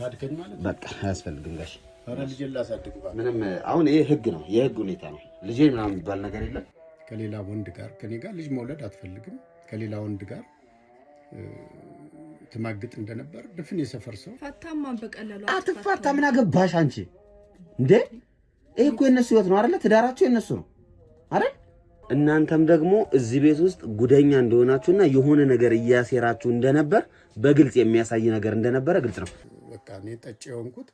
ካድከኝ ማለት በቃ አያስፈልግም ጋሽ አረ ልጅ ላሳድግ ባል ምንም አሁን ይሄ ህግ ነው የህግ ሁኔታ ነው ልጅ ምናምን የሚባል ነገር የለም ከሌላ ወንድ ጋር ከኔ ጋር ልጅ መውለድ አትፈልግም ከሌላ ወንድ ጋር ተማግጥ እንደነበር ድፍን የሰፈር ሰው ፈታማ በቀላሉ አትፋታ ምን አገባሽ አንቺ እንዴ ይሄ እኮ የነሱ ህይወት ነው አይደል ትዳራቸው የነሱ ነው አይደል እናንተም ደግሞ እዚህ ቤት ውስጥ ጉደኛ እንደሆናችሁና የሆነ ነገር እያሴራችሁ እንደነበር በግልጽ የሚያሳይ ነገር እንደነበረ ግልጽ ነው በቃ እኔ ጠጭ የሆንኩት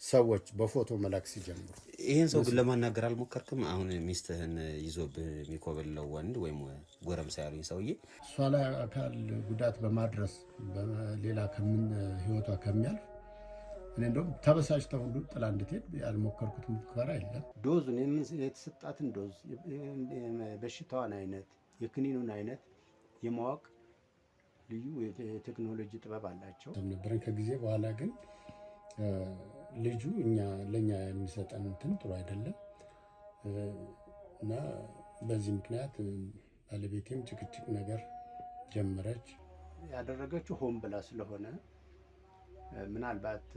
ሰዎች በፎቶ መላክ ሲጀምሩ ይሄን ሰው ግን ለማናገር አልሞከርክም አሁን ሚስትህን ይዞብህ የሚኮበለው ወንድ ወይም ጎረምሳ ያሉኝ ሰውዬ እሷ ላይ አካል ጉዳት በማድረስ በሌላ ከምን ህይወቷ ከሚያልፍ እኔ እንደውም ተበሳጭተው ሁሉ ጥላ እንድትሄድ ያልሞከርኩት ሙከራ የለም ዶዙን የተሰጣትን ዶዝ በሽታዋን አይነት የክኒኑን አይነት የማወቅ ልዩ የቴክኖሎጂ ጥበብ አላቸው ነበር ከጊዜ በኋላ ግን ልጁ ለኛ የሚሰጠን እንትን ጥሩ አይደለም እና በዚህ ምክንያት ባለቤቴም ጭቅጭቅ ነገር ጀመረች ያደረገችው ሆም ብላ ስለሆነ ምናልባት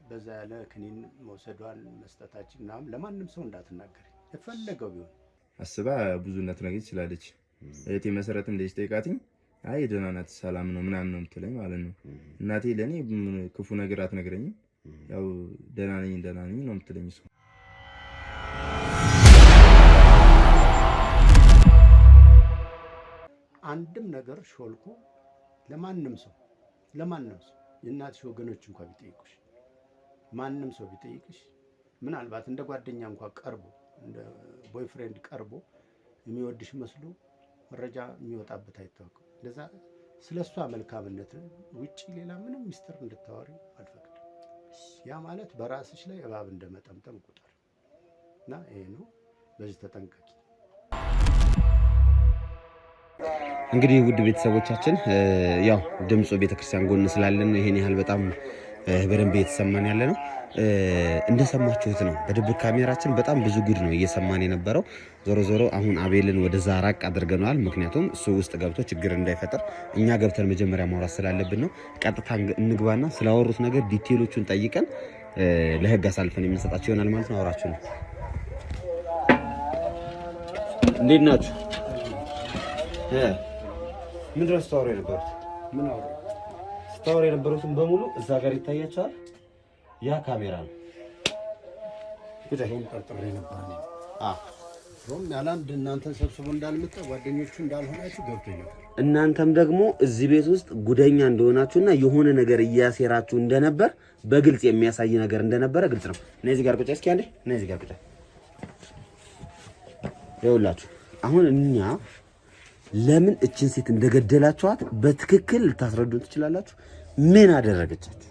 በዛ ያለ ክኒን መውሰዷን መስጠታችንና ለማንም ሰው እንዳትናገር የፈለገው ቢሆን አስባ ብዙነት ነገር ይችላልች እቴ መሰረትም ልጅ ጠይቃትኝ አይ ደህና ናት ሰላም ነው ምናምን ነው የምትለኝ ማለት ነው እናቴ ለኔ ክፉ ነገር አትነግረኝም ያው ደህና ነኝ ነው የምትለኝ እሱ አንድም ነገር ሾልኩ ለማንም ሰው የእናትሽ ወገኖች እንኳን ቢጠይቁሽ ማንም ሰው ቢጠይቅሽ ምናልባት እንደ ጓደኛ እንኳን ቀርቦ እንደ ቦይፍሬንድ ቀርቦ የሚወድሽ መስሎ መረጃ የሚወጣበት አይታወቅም ለዛ ስለሷ መልካምነት ውጪ ሌላ ምንም ሚስጥር እንድታወሪ አልፈቅድም ያ ማለት በራስሽ ላይ እባብ እንደመጠምጠም ቁጥር እና ይሄ ነው በዚህ ተጠንቀቂ እንግዲህ ውድ ቤተሰቦቻችን ያው ድምጹ ቤተክርስቲያን ጎን ስላለን ይሄን ያህል በጣም በደንብ እየተሰማን ያለ ነው እንደሰማችሁት ነው በድብቅ ካሜራችን በጣም ብዙ ጉድ ነው እየሰማን የነበረው ዞሮ አሁን አቤልን ወደ ዛራቅ አድርገናል ምክንያቱም እሱ ውስጥ ገብቶ ችግር እንዳይፈጠር እኛ ገብተን መጀመሪያ ማውራት ስላለብን ነው ቀጥታ እንግባና ስላወሩት ነገር ዲቴሎቹን ጠይቀን ለህግ አሳልፈን የምንሰጣቸው ይሆናል ማለት ነው አውራችሁ ነው እንዴት ናችሁ ምን ድረስ ታወሩ የነበሩት ምን አወሩ ታወሩ የነበሩትን በሙሉ እዛ ጋር ይታያቸዋል ያ ካሜራ ነው ይሄን ጠርጥሬ ነበር ሮም ያላንድ እናንተን ሰብስቦ እንዳልመጣ ጓደኞቹ እንዳልሆናችሁ ገብቶኝ ነበር እናንተም ደግሞ እዚህ ቤት ውስጥ ጉደኛ እንደሆናችሁና የሆነ ነገር እያሴራችሁ እንደነበር በግልጽ የሚያሳይ ነገር እንደነበረ ግልጽ ነው እነዚህ ጋር ቁጭ እስኪ አንዴ እነዚህ ጋር ቁጭ ይኸውላችሁ አሁን እኛ ለምን እችን ሴት እንደገደላችኋት በትክክል ልታስረዱን ትችላላችሁ ምን አደረገቻችሁ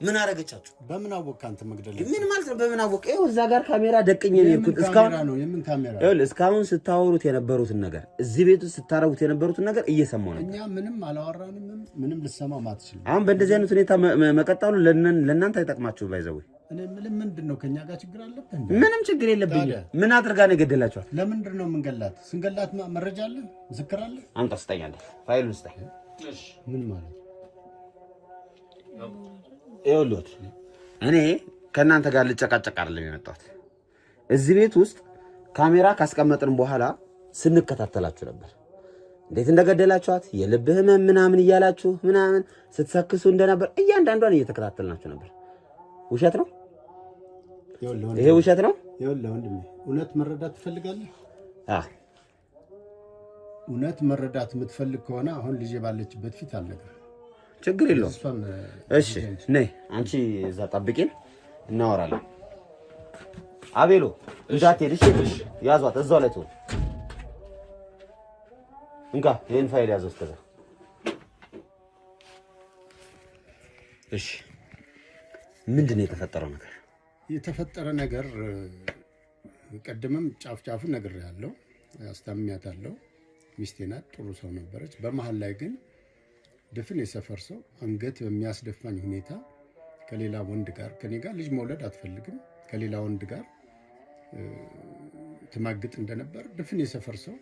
ምን አደረገቻችሁ በምን አወቅ አንተ መግደል ምን ማለት ነው በምን አወቅ ይኸው እዛ ጋር ካሜራ ደቅኝ ነው እስካሁን ነው የምን ካሜራ ይኸውልህ እስካሁን ስታወሩት የነበሩትን ነገር እዚህ ቤት ውስጥ ስታረጉት የነበሩትን ነገር እየሰማው ነው እኛ ምንም አላወራንም ምንም ልሰማ ማትችል አሁን በእንደዚህ አይነት ሁኔታ መቀጠሉ ለእናንተ አይጠቅማችሁ ባይዘው እኔ ምንድነው ከኛ ጋር ችግር አለበት ምንም ችግር የለብኝ ምን አድርጋ ነው የገደላችኋት ለምንድን ነው መንገላት ስንገላት መረጃ አለ ምስክር አለ አንተ ስጠኛለህ ፋይሉን ስጠኝ እሺ ምን ማለት ይኸውልህ እኔ ከእናንተ ጋር ልጨቃጨቅ አይደለም የመጣሁት እዚህ ቤት ውስጥ ካሜራ ካስቀመጥን በኋላ ስንከታተላችሁ ነበር እንዴት እንደገደላችኋት የልብ ህመም ምናምን እያላችሁ ምናምን ስትሰክሱ እንደነበር እያንዳንዷን እየተከታተልናችሁ ነበር ውሸት ነው ይሄ ውሸት ነው ይኸውልህ ወንድሜ እውነት መረዳት ትፈልጋለህ እውነት መረዳት የምትፈልግ ከሆነ አሁን ልጅ ባለችበት ፊት አልነገር ችግር የለውም እሺ ነይ አንቺ እዛ ጠብቂን እናወራለን አቤሎ እንዳትሄድ እሺ ያዟት እዛው ላይ ተው እንካ ይሄን ፋይል ያዘው እስከዛ እሺ ምንድነው የተፈጠረ ነገር ቀደምም ጫፍጫፉን ነግሬያለሁ አስተምኛታለሁ ሚስቴ ናት ጥሩ ሰው ነበረች በመሃል ላይ ግን ድፍን የሰፈር ሰው አንገት በሚያስደፋኝ ሁኔታ ከሌላ ወንድ ጋር ከኔ ጋር ልጅ መውለድ አትፈልግም ከሌላ ወንድ ጋር ተማግጥ እንደነበር ድፍን የሰፈር ሰው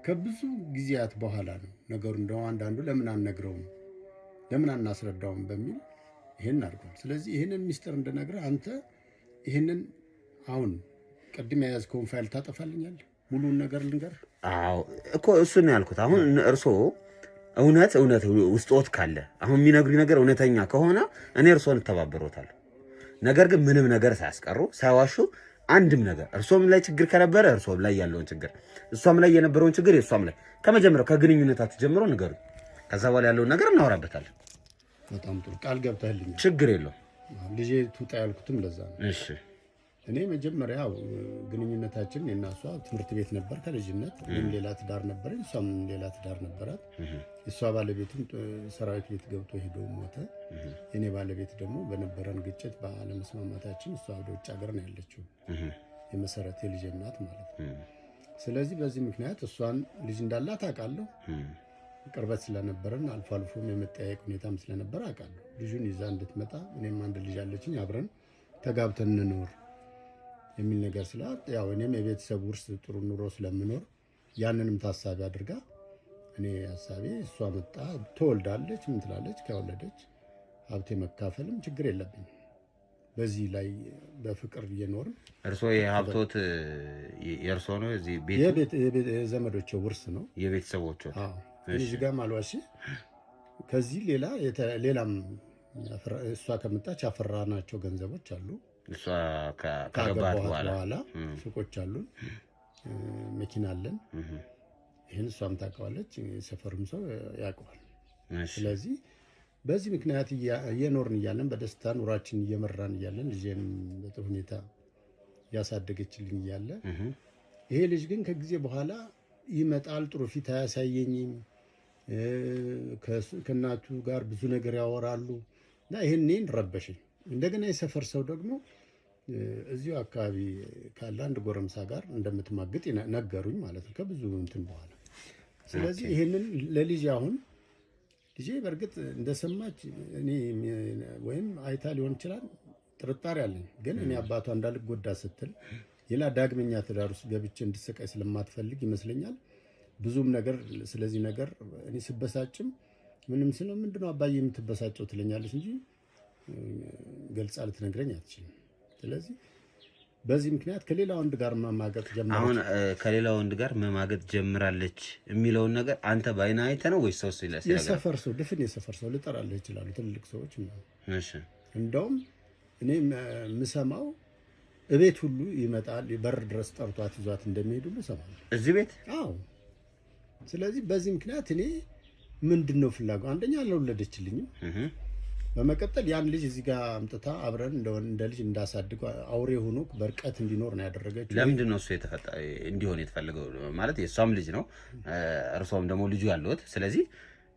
ከብዙ ጊዜያት በኋላ ነው ነገሩ እንደው አንዳንዱ ለምን አንነግረውም ለምን አናስረዳውም በሚል ይሄን አድርጓል። ስለዚህ ይሄንን ሚስጥር እንድነግርህ አንተ ይሄንን አሁን ቅድም የያዝከውን ፋይል ታጠፋልኛለህ? ሙሉውን ነገር ልንገርህ? አዎ እኮ እሱን ያልኩት። አሁን እርስዎ እውነት ውስጥዎት ካለ አሁን የሚነግሩኝ ነገር እውነተኛ ከሆነ እኔ እርስዎን እተባበሮታለሁ። ነገር ግን ምንም ነገር ሳያስቀሩ ሳይዋሹ አንድም ነገር እርሷም ላይ ችግር ከነበረ እርሷም ላይ ያለውን ችግር እሷም ላይ የነበረውን ችግር የእሷም ላይ ከመጀመሪያው ከግንኙነታችሁ ጀምሮ ንገሩኝ። ከዛ በኋላ ያለውን ነገር እናወራበታለን። በጣም ጥሩ ቃል ገብተህልኛል። ችግር የለውም። ልጄ ትውጣ ያልኩትም ለዛ ነው። እሺ እኔ መጀመሪያ ግንኙነታችን የእና እሷ ትምህርት ቤት ነበር ከልጅነት። እኔም ሌላ ትዳር ነበረኝ፣ እሷም ሌላ ትዳር ነበራት። የእሷ ባለቤትም ሰራዊት ቤት ገብቶ ሄዶ ሞተ። የኔ ባለቤት ደግሞ በነበረን ግጭት ባለመስማማታችን እሷ ወደ ውጭ ሀገር ነው ያለችው፣ የመሰረት የልጅ እናት ማለት ነው። ስለዚህ በዚህ ምክንያት እሷን ልጅ እንዳላት አውቃለሁ። ቅርበት ስለነበረን አልፎ አልፎም የመጠያየቅ ሁኔታም ስለነበረ አውቃለሁ። ልጁን ይዛ እንድትመጣ እኔም አንድ ልጅ አለችኝ፣ አብረን ተጋብተን እንኖር የሚል ነገር ስላት ያው እኔም የቤተሰብ ውርስ ጥሩ ኑሮ ስለምኖር ያንንም ታሳቢ አድርጋ እኔ ሀሳቤ እሷ መጣ ትወልዳለች፣ ምን ትላለች፣ ከወለደች ሀብቴ መካፈልም ችግር የለብኝም። በዚህ ላይ በፍቅር እየኖርን እርስዎ የሀብቶት የእርሶ ነው? እዚህ ቤት የዘመዶቼ ውርስ ነው የቤተሰቦቹ? አዎ እዚህ ጋር ማልዋሽ ከዚህ ሌላም እሷ ከመጣች ያፈራናቸው ገንዘቦች አሉ። እሷ ካገባት በኋላ ሱቆች አሉን፣ መኪና አለን። ይህን እሷም ታውቀዋለች፣ የሰፈሩም ሰው ያውቀዋል። ስለዚህ በዚህ ምክንያት እየኖርን እያለን በደስታ ኑራችን እየመራን እያለን ልጄንም በጥሩ ሁኔታ ያሳደገችልኝ እያለ ይሄ ልጅ ግን ከጊዜ በኋላ ይመጣል፣ ጥሩ ፊት አያሳየኝም፣ ከእናቱ ጋር ብዙ ነገር ያወራሉ እና ይሄን ረበሸኝ። እንደገና የሰፈር ሰው ደግሞ እዚሁ አካባቢ ካለ አንድ ጎረምሳ ጋር እንደምትማግጥ ነገሩኝ ማለት ነው፣ ከብዙ እንትን በኋላ። ስለዚህ ይሄንን ለልጄ አሁን ልጄ በእርግጥ እንደሰማች እኔ ወይም አይታ ሊሆን ይችላል ጥርጣሬ አለኝ። ግን እኔ አባቷ እንዳልጎዳ ስትል ሌላ ዳግመኛ ትዳር ውስጥ ገብቼ እንድሰቃይ ስለማትፈልግ ይመስለኛል ብዙም ነገር ስለዚህ ነገር እኔ ስበሳጭም ምንም ስለው ምንድነው አባዬ የምትበሳጨው ትለኛለች እንጂ ገልጻ ልትነግረኝ አትችልም። ስለዚህ በዚህ ምክንያት ከሌላ ወንድ ጋር መማገጥ ጀምራለች። አሁን ከሌላ ወንድ ጋር መማገጥ ጀምራለች የሚለውን ነገር አንተ ባይና አይተህ ነው ወይስ ሰው ሲለስ? የሰፈር ሰው ድፍን የሰፈር ሰው ልጠራለህ ይችላሉ፣ ትልልቅ ሰዎች ነው። እሺ እንደውም እኔ የምሰማው እቤት ሁሉ ይመጣል፣ በር ድረስ ጠርቷት ይዟት እንደሚሄዱ እሰማለሁ እዚህ ቤት። አዎ። ስለዚህ በዚህ ምክንያት እኔ ምንድነው ፍላጎት አንደኛ አልወለደችልኝም። በመቀጠል ያን ልጅ እዚህ ጋር አምጥታ አብረን እንደ ልጅ እንዳሳድግ አውሬ ሆኖ በርቀት እንዲኖር ነው ያደረገችው። ለምንድን ነው እሱ እንዲሆን የተፈለገው? ማለት የእሷም ልጅ ነው እርሷም ደግሞ ልጁ ያለሁት። ስለዚህ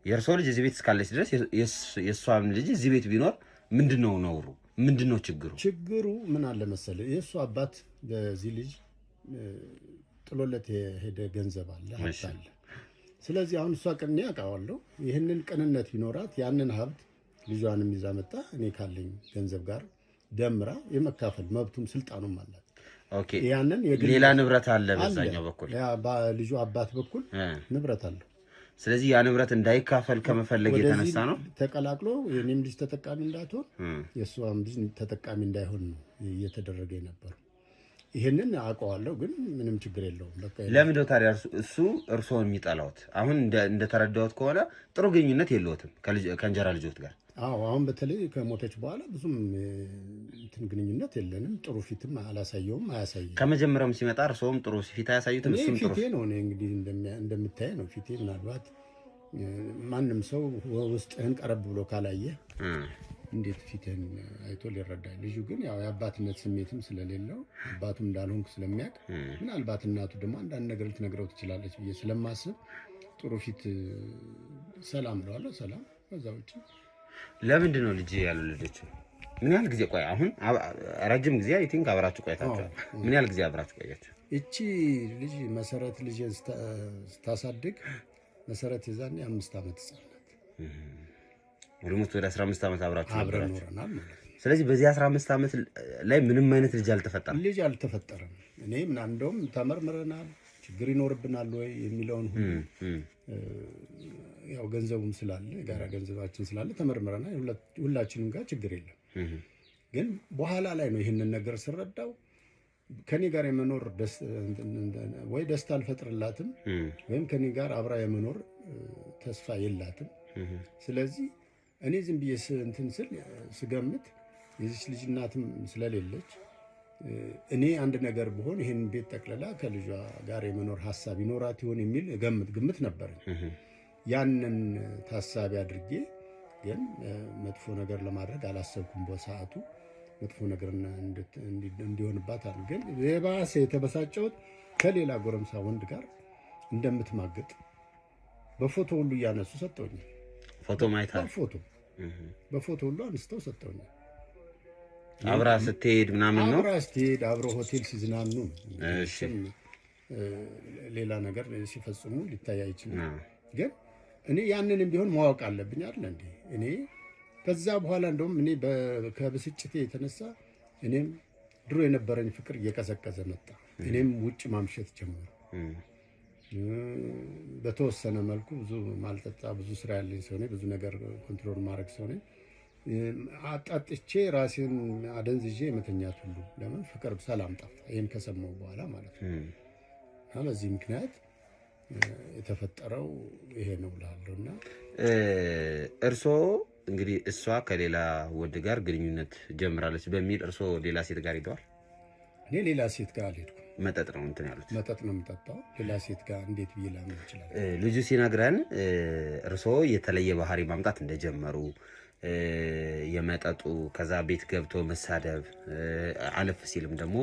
የእርሷ ልጅ እዚህ ቤት እስካለች ድረስ የእሷም ልጅ እዚህ ቤት ቢኖር ምንድን ነው ነውሩ? ምንድን ነው ችግሩ? ችግሩ ምን አለ መሰለህ፣ የእሱ አባት በዚህ ልጅ ጥሎለት የሄደ ገንዘብ አለ፣ ሀብት አለ። ስለዚህ አሁን እሷ ቅን ያውቃዋለሁ። ይህንን ቅንነት ቢኖራት ያንን ሀብት ልጇንም ይዛ መጣ እኔ ካለኝ ገንዘብ ጋር ደምራ የመካፈል መብቱም ስልጣኑም አላት። ኦኬ። ያንን ሌላ ንብረት አለ በዛኛው በኩል ልጁ አባት በኩል ንብረት አለ። ስለዚህ ያ ንብረት እንዳይካፈል ከመፈለግ የተነሳ ነው ተቀላቅሎ የኔም ልጅ ተጠቃሚ እንዳትሆን የእሷም ልጅ ተጠቃሚ እንዳይሆን ነው እየተደረገ የነበረው። ይሄንን አውቀዋለሁ፣ ግን ምንም ችግር የለውም። በቃ ለምንድነው ታዲያ እሱ እርሶን የሚጠላውት? አሁን እንደተረዳሁት ከሆነ ጥሩ ግንኙነት የለውትም ከእንጀራ ልጆት ጋር? አዎ፣ አሁን በተለይ ከሞተች በኋላ ብዙም እንትን ግንኙነት የለንም። ጥሩ ፊትም አላሳየውም፣ አያሳየም። ከመጀመሪያውም ሲመጣ እርሶም ጥሩ ፊት አያሳዩትም? እሱም ጥሩ ፊቴ ነው። እኔ እንግዲህ እንደምታይ ነው ፊቴ። ምናልባት ማንም ሰው ውስጥህን ቀረብ ብሎ ካላየ እንዴት ፊትህን አይቶ ሊረዳ? ልጁ ግን ያው የአባትነት ስሜትም ስለሌለው አባቱም እንዳልሆንኩ ስለሚያውቅ ምናልባት እናቱ ደግሞ አንዳንድ ነገር ልትነግረው ትችላለች ብዬ ስለማስብ ጥሩ ፊት ሰላም ብለዋለሁ። ሰላም። ከዛ ውጭ ለምንድን ነው ልጅ ያልወለደችው? ምን ያህል ጊዜ ቆይ? አሁን ረጅም ጊዜ አይ ቲንክ አብራችሁ ቆይታችኋል። ምን ያህል ጊዜ አብራችሁ ቆያችሁ? እቺ ልጅ መሰረት ልጅ ስታሳድግ መሰረት የዛኔ 5 ዓመት ህጻን ናት። ወደ 15 ዓመት አብራችሁ ኖረናል ማለት ነው። ስለዚህ በዚህ 15 ዓመት ላይ ምንም አይነት ልጅ አልተፈጠረም? ልጅ አልተፈጠረም። እኔ እንደውም ተመርምረናል፣ ችግር ይኖርብናል ወይ የሚለውን ሁሉ ያው ገንዘቡም ስላለ የጋራ ገንዘባችን ስላለ ተመርምረና ሁላችንም ጋር ችግር የለም። ግን በኋላ ላይ ነው ይህንን ነገር ስረዳው ከኔ ጋር የመኖር ወይ ደስታ አልፈጥርላትም ወይም ከኔ ጋር አብራ የመኖር ተስፋ የላትም። ስለዚህ እኔ ዝም ብዬ እንትን ስል ስገምት የዚች ልጅ እናትም ስለሌለች እኔ አንድ ነገር ብሆን ይህን ቤት ጠቅልላ ከልጇ ጋር የመኖር ሀሳብ ይኖራት ይሆን የሚል ግምት ነበረኝ። ያንን ታሳቢ አድርጌ ግን መጥፎ ነገር ለማድረግ አላሰብኩም። በሰዓቱ መጥፎ ነገር እንዲሆንባት ግን የባሰ የተበሳጨሁት ከሌላ ጎረምሳ ወንድ ጋር እንደምትማገጥ በፎቶ ሁሉ እያነሱ ሰጠውኛል። ፎቶ ማይታል በፎቶ ሁሉ አንስተው ሰጠውኛል። አብራ ስትሄድ ምናምን ነው አብራ ስትሄድ አብሮ ሆቴል ሲዝናኑ ሌላ ነገር ሲፈጽሙ ሊታይ አይችልም። ግን እኔ ያንንም ቢሆን ማወቅ አለብኝ አይደል እንዴ? እኔ ከዛ በኋላ እንደውም እኔ ከብስጭቴ የተነሳ እኔም ድሮ የነበረኝ ፍቅር እየቀዘቀዘ መጣ። እኔም ውጭ ማምሸት ጀመሩ። በተወሰነ መልኩ ብዙ ማልጠጣ ብዙ ስራ ያለኝ ሰው ነኝ። ብዙ ነገር ኮንትሮል ማድረግ ሰው ነኝ። አጣጥቼ ራሴን አደንዝዤ መተኛት ሁሉ ለምን ፍቅር ሰላም ጠፋ። ይሄን ከሰማሁ በኋላ ማለት ነው። በዚህ ምክንያት የተፈጠረው ይሄ ነው እላለሁና እርስዎ እንግዲህ እሷ ከሌላ ወንድ ጋር ግንኙነት ጀምራለች በሚል እርስዎ ሌላ ሴት ጋር ሄደዋል? እኔ ሌላ ሴት ጋር አልሄድኩም። መጠጥ ነው እንትን ያሉት? መጠጥ ነው የምጠጣው። ሌላ ሴት ጋር እንዴት ብዬ ላምን ይችላል? ልጁ ሲነግረን እርስዎ የተለየ ባህሪ ማምጣት እንደጀመሩ የመጠጡ ከዛ ቤት ገብቶ መሳደብ አለፍ ሲልም ደግሞ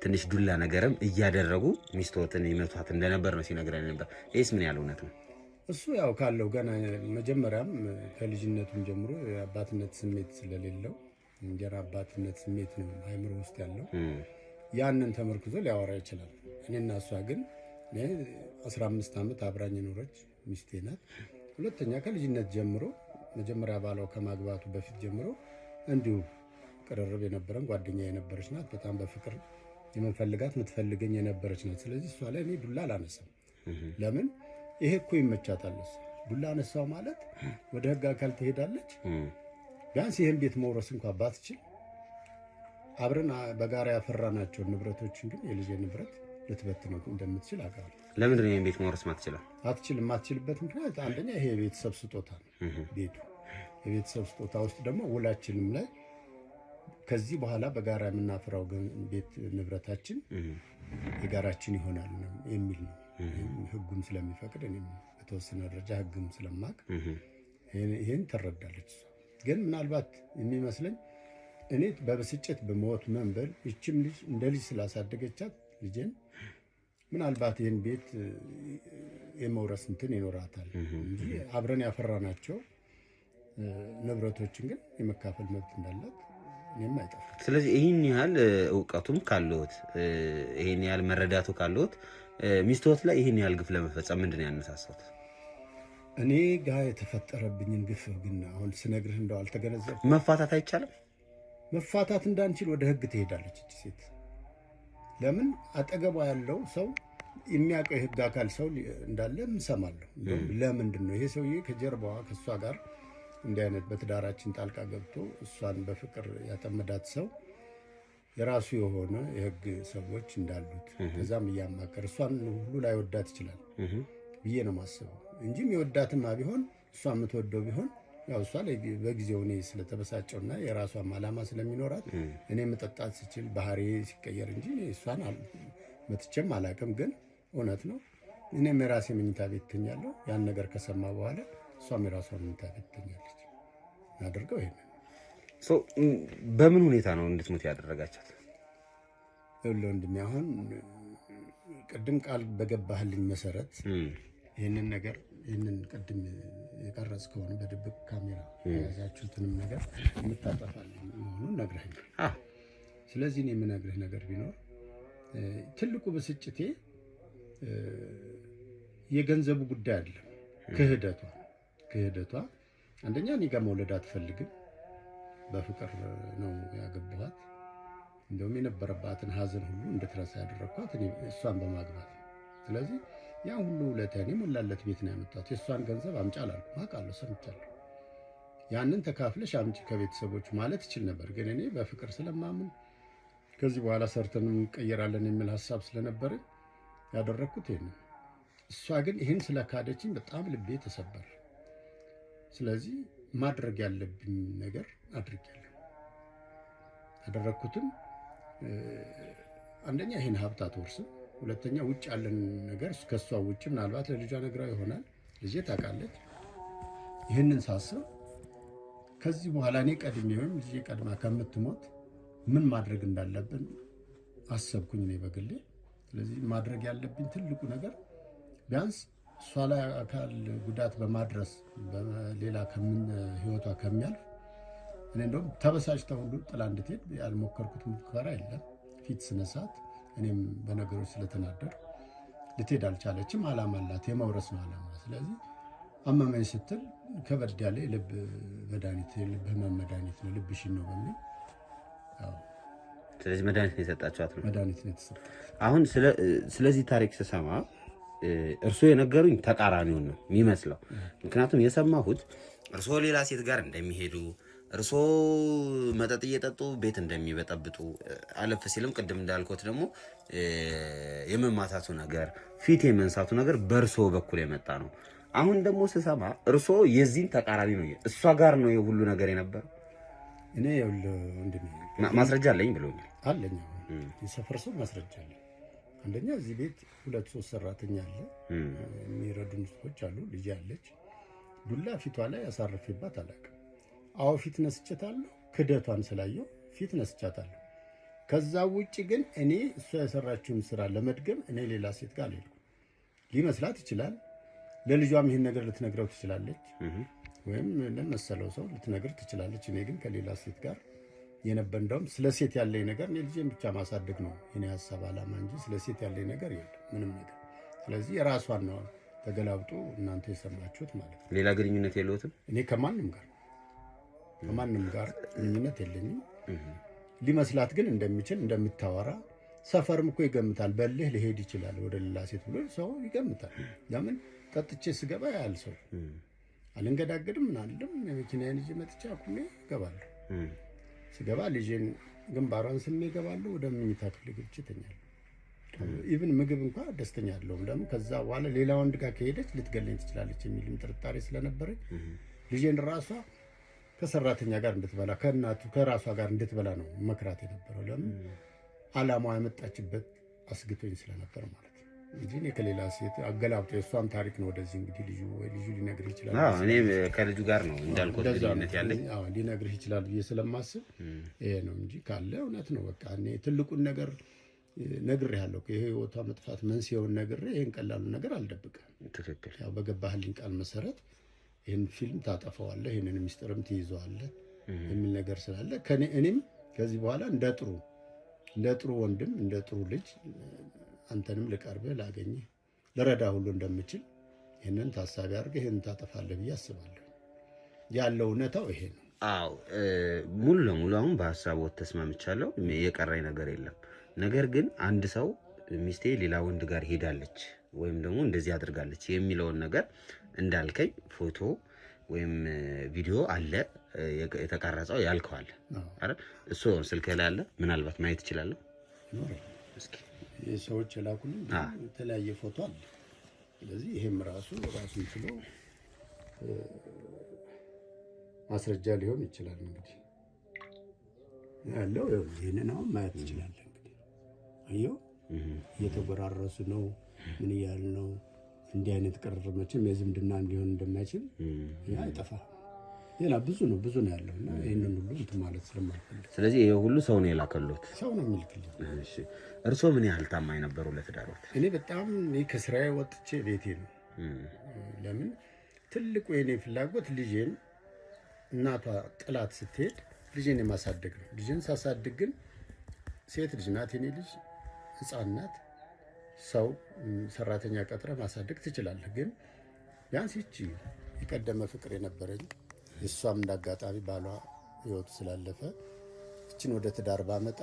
ትንሽ ዱላ ነገርም እያደረጉ ሚስቶትን ይመቷት እንደነበር ነው ሲነግረን ነበር። ይህስ ምን ያህል እውነት ነው? እሱ ያው ካለው ገና መጀመሪያም ከልጅነቱም ጀምሮ የአባትነት ስሜት ስለሌለው እንጀራ አባትነት ስሜት ነው አይምሮ ውስጥ ያለው። ያንን ተመርክዞ ሊያወራ ይችላል። እኔና እሷ ግን 15 ዓመት አብራኝ የኖረች ሚስቴ ናት። ሁለተኛ ከልጅነት ጀምሮ መጀመሪያ ባለው ከማግባቱ በፊት ጀምሮ እንዲሁ ቅርርብ የነበረን ጓደኛ የነበረች ናት። በጣም በፍቅር የምንፈልጋት የምትፈልገኝ የነበረች ናት። ስለዚህ እሷ ላይ እኔ ዱላ አላነሳም። ለምን ይሄ እኮ ይመቻታል። ዱላ አነሳው ማለት ወደ ህግ አካል ትሄዳለች። ቢያንስ ይህን ቤት መውረስ እንኳን ባትችል አብረን በጋራ ያፈራናቸውን ንብረቶችን ግን የልጄ ንብረት ልትበትነው እንደምትችል አውቃለሁ። ለምንድን ነው ይህን ቤት መውረስ ማትችለው? አትችልም። የማትችልበት ምክንያት አንደኛ ይሄ የቤተሰብ ስጦታ ነው። ቤቱ የቤተሰብ ስጦታ ውስጥ ደግሞ ውላችንም ላይ ከዚህ በኋላ በጋራ የምናፈራው ቤት ንብረታችን የጋራችን ይሆናል የሚል ነው። ህጉም ስለሚፈቅድ እኔም በተወሰነ ደረጃ ህግም ስለማቅ ይህን ትረዳለች። ግን ምናልባት የሚመስለኝ እኔ በብስጭት በሞት መንበል ይችም ልጅ እንደ ልጅ ስላሳደገቻት ልጄን ምናልባት ይህን ቤት የመውረስ እንትን ይኖራታል እንጂ አብረን ያፈራናቸው ንብረቶችን ግን የመካፈል መብት እንዳላት እኔም አይጠፋም። ስለዚህ ይህን ያህል እውቀቱም ካለዎት ይህን ያህል መረዳቱ ካለዎት ሚስቶት ላይ ይህን ያህል ግፍ ለመፈጸም ምንድን ነው ያነሳሳት? እኔ ጋር የተፈጠረብኝን ግፍ ግን አሁን ስነግርህ እንደው አልተገነዘብኩም። መፋታት አይቻልም? መፋታት እንዳንችል ወደ ህግ ትሄዳለች እቺ ሴት። ለምን አጠገቧ ያለው ሰው የሚያውቀው የህግ አካል ሰው እንዳለ እንሰማለሁ። ለምንድን ነው ይሄ ሰውዬ ከጀርባዋ ከእሷ ጋር እንዲህ አይነት በትዳራችን ጣልቃ ገብቶ እሷን በፍቅር ያጠመዳት ሰው የራሱ የሆነ የህግ ሰዎች እንዳሉት ከዛም እያማከር እሷን ሁሉ ላይ ወዳት ይችላል ብዬ ነው ማስበው እንጂ የወዳትማ ቢሆን እሷ የምትወደው ቢሆን ያው እሷ ላይ በጊዜው እኔ ስለተበሳጨውና የራሷም ዓላማ ስለሚኖራት እኔ መጠጣት ስችል ባህሪ ሲቀየር እንጂ እሷን መትቼም አላውቅም። ግን እውነት ነው እኔም የራሴ መኝታ ቤት ተኛለሁ። ያን ነገር ከሰማ በኋላ እሷም የራሷ መኝታ ቤት ተኛለች። አድርገው ይሄን በምን ሁኔታ ነው እንድትሞት ያደረጋቻት? ወንድሜ አሁን ቅድም ቃል በገባህልኝ መሰረት ይህንን ነገር ይህንን ቅድም የቀረጽከውን በድብቅ ካሜራ የያዛችሁትንም ነገር የምታጠፋልኝ መሆኑን ነግረኸኛል። ስለዚህ እኔ የምነግርህ ነገር ቢኖር ትልቁ ብስጭቴ የገንዘቡ ጉዳይ አይደለም፣ ክህደቷ አንደኛ እኔ ጋር መውለድ አትፈልግም። በፍቅር ነው ያገባኋት። እንደውም የነበረባትን ሀዘን ሁሉ እንድትረሳ ያደረግኳት እሷን በማግባት። ስለዚህ ያ ሁሉ ውለታዬን የሞላለት ቤት ነው ያመጣሁት። የእሷን ገንዘብ አምጪ አላልኩም፣ አውቃለሁ፣ ሰምቻለሁ። ያንን ተካፍለሽ አምጪ ከቤተሰቦች ማለት ይችል ነበር። ግን እኔ በፍቅር ስለማምን ከዚህ በኋላ ሰርተን እንቀየራለን የሚል ሀሳብ ስለነበረ ያደረግኩት ይሄንን። እሷ ግን ይህን ስለካደችኝ በጣም ልቤ ተሰበር። ስለዚህ ማድረግ ያለብኝ ነገር አድርጌያለሁ። ያደረግኩትም አንደኛ ይህን ሀብት አትወርስም፣ ሁለተኛ ውጭ ያለን ነገር ከእሷ ውጭ ምናልባት ለልጇ ነግራው ይሆናል። ልጄ ታውቃለች። ይህንን ሳስብ ከዚህ በኋላ እኔ ቀድሜ ወይም ልጄ ቀድማ ከምትሞት ምን ማድረግ እንዳለብን አሰብኩኝ እኔ በግሌ። ስለዚህ ማድረግ ያለብኝ ትልቁ ነገር ቢያንስ እሷ ላይ አካል ጉዳት በማድረስ በሌላ ህይወቷ ከሚያልፍ እኔ እንደውም ተበሳጭታ ሁሉ ጥላ እንድትሄድ ያልሞከርኩት ሙከራ የለም። ፊት ስነሳት እኔም በነገሮች ስለተናደር ልትሄድ አልቻለችም። አላማ አላት፣ የመውረስ ነው አላማ። ስለዚህ አመመኝ ስትል ከበድ ያለ የልብ መድኃኒት የልብ ህመም መድኃኒት ነው ልብሽን ነው በሚል ስለዚህ መድኃኒት ነው የሰጣችኋት ነው? መድኃኒት ነው የተሰጣት። አሁን ስለዚህ ታሪክ ስሰማ እርስዎ የነገሩኝ ተቃራኒውን ነው የሚመስለው። ምክንያቱም የሰማሁት እርስዎ ሌላ ሴት ጋር እንደሚሄዱ፣ እርስዎ መጠጥ እየጠጡ ቤት እንደሚበጠብጡ፣ አለፍ ሲልም ቅድም እንዳልኩት ደግሞ የመማታቱ ነገር ፊት የመንሳቱ ነገር በእርስዎ በኩል የመጣ ነው። አሁን ደግሞ ስሰማ እርስዎ የዚህን ተቃራኒ ነው። እሷ ጋር ነው የሁሉ ነገር የነበረው። እኔ ማስረጃ አለኝ ብሎኛል። አለኝ የሰፈር ሰው ማስረጃ አለኝ። አንደኛ እዚህ ቤት 2-3 ሰራተኛ አለ፣ የሚረዱን ሰዎች አሉ። ልጅ አለች። ዱላ ፊቷ ላይ አሳርፌባት አላውቅም። አዎ ፊት ነስቻታለሁ፣ ክደቷን ስላየው ፊት ነስቻታለሁ። ከዛ ውጭ ግን እኔ እሷ የሰራችውን ስራ ለመድገም እኔ ሌላ ሴት ጋር አልሄድኩም። ሊመስላት ይችላል። ለልጇም ይህን ነገር ልትነግረው ትችላለች፣ ወይም ለመሰለው ሰው ልትነግር ትችላለች። እኔ ግን ከሌላ ሴት ጋር የነበር እንደውም ስለ ሴት ያለኝ ነገር እኔ ልጄን ብቻ ማሳደግ ነው የኔ ሀሳብ አላማ እንጂ ስለ ሴት ያለኝ ነገር የለም ምንም ነገር። ስለዚህ የራሷን ነው ተገላብጦ እናንተ የሰማችሁት ማለት ነው። ሌላ ግንኙነት የለውትም። እኔ ከማንም ጋር ግንኙነት የለኝም። ሊመስላት ግን እንደሚችል እንደምታወራ ሰፈርም እኮ ይገምታል። በልህ ሊሄድ ይችላል ወደ ሌላ ሴት ብሎ ሰው ይገምታል። ለምን ጠጥቼ ስገባ ያህል ሰው አልንገዳገድም ምናልም የመኪናዬን ይዤ መጥቼ አቁሜ እገባለሁ። ስገባ ልጄን ግንባሯን ስሜ እገባለሁ። ወደ መኝታ ክፍል ገብቼ እተኛለሁ። ኢቭን ምግብ እንኳን ደስተኛ አይደለሁም። ለምን ከዛ በኋላ ሌላ ወንድ ጋር ከሄደች ልትገለኝ ትችላለች የሚልም ጥርጣሬ ስለነበረኝ ልጄን ራሷ ከሰራተኛ ጋር እንድትበላ ከእናቱ ከራሷ ጋር እንድትበላ ነው መክራት የነበረው። ለምን አላማዋ ያመጣችበት አስግቶኝ ስለነበር ማለት ነው እንጂ እኔ ከሌላ ሴት አገላብጦ የእሷም ታሪክ ነው ወደዚህ እንግዲህ ልጁ ሊነግርህ ይችላል። እኔ ከልጁ ጋር ነው እንዳልኩት ግንኙነት ያለኝ ሊነግርህ ይችላል ብዬ ስለማስብ ይሄ ነው እንጂ ካለ እውነት ነው። በቃ እኔ ትልቁን ነገር ነግሬሃለሁ። የህይወቷ መጥፋት መንስኤውን ነግሬ ይሄን ቀላሉ ነገር አልደብቅም። ትክክል። ያው በገባህልኝ ቃል መሰረት ይህን ፊልም ታጠፈዋለህ፣ ይህንን ሚስጥርም ትይዘዋለህ የሚል ነገር ስላለ እኔም ከዚህ በኋላ እንደ ጥሩ ወንድም እንደ ጥሩ ልጅ አንተንም ልቀርብህ ላገኝህ ልረዳ ሁሉ እንደምችል ይህንን ታሳቢ አድርገህ ይህን ታጠፋለህ ብዬ አስባለሁ። ያለው እውነታው ይሄ ነው። አዎ ሙሉ ለሙሉ አሁን በሀሳቦት ተስማምቻለሁ። የቀረኝ ነገር የለም። ነገር ግን አንድ ሰው ሚስቴ ሌላ ወንድ ጋር ሄዳለች ወይም ደግሞ እንደዚህ አድርጋለች የሚለውን ነገር እንዳልከኝ ፎቶ ወይም ቪዲዮ አለ የተቀረጸው ያልከዋል አይደል? እሱ ስልክ ላይ አለ። ምናልባት ማየት እችላለሁ። እስኪ ሰዎች የላኩልኝ የተለያየ ፎቶ አለ። ስለዚህ ይሄም ራሱን ችሎ ማስረጃ ሊሆን ይችላል። እንግዲህ ያለው ይሄንን አሁን ማየት ትችላለህ። እንግዲህ አየው እየተጎራረሱ ነው። ምን እያሉ ነው? እንዲህ አይነት ቅርር መቼም የዝምድና ሊሆን እንደማይችል ያ አይጠፋም። ሌላ ብዙ ነው ያለው እና ይሄንን ሁሉ እንትን ማለት ስለማልፈልግ ስለዚህ ይሄ ሁሉ ሰው ነው የላከሉት። ሰው ነው የሚልክልኝ። እሺ እርስዎ ምን ያህል ታማኝ ነበሩ ለትዳሮት? እኔ በጣም ከስራዬ ወጥቼ ቤቴ ነው። ለምን ትልቁ የኔ ፍላጎት ልጄን እናቷ ጥላት ስትሄድ ልጄን የማሳደግ ነው። ልጄን ሳሳድግ ግን ሴት ልጅ ናት የኔ ልጅ፣ ህፃን ናት። ሰው ሰራተኛ ቀጥረ ማሳደግ ትችላለህ። ግን ቢያንስ ይቺ የቀደመ ፍቅር የነበረኝ እሷም እንዳጋጣሚ ባሏ ህይወቱ ስላለፈ እችን ወደ ትዳር ባመጣ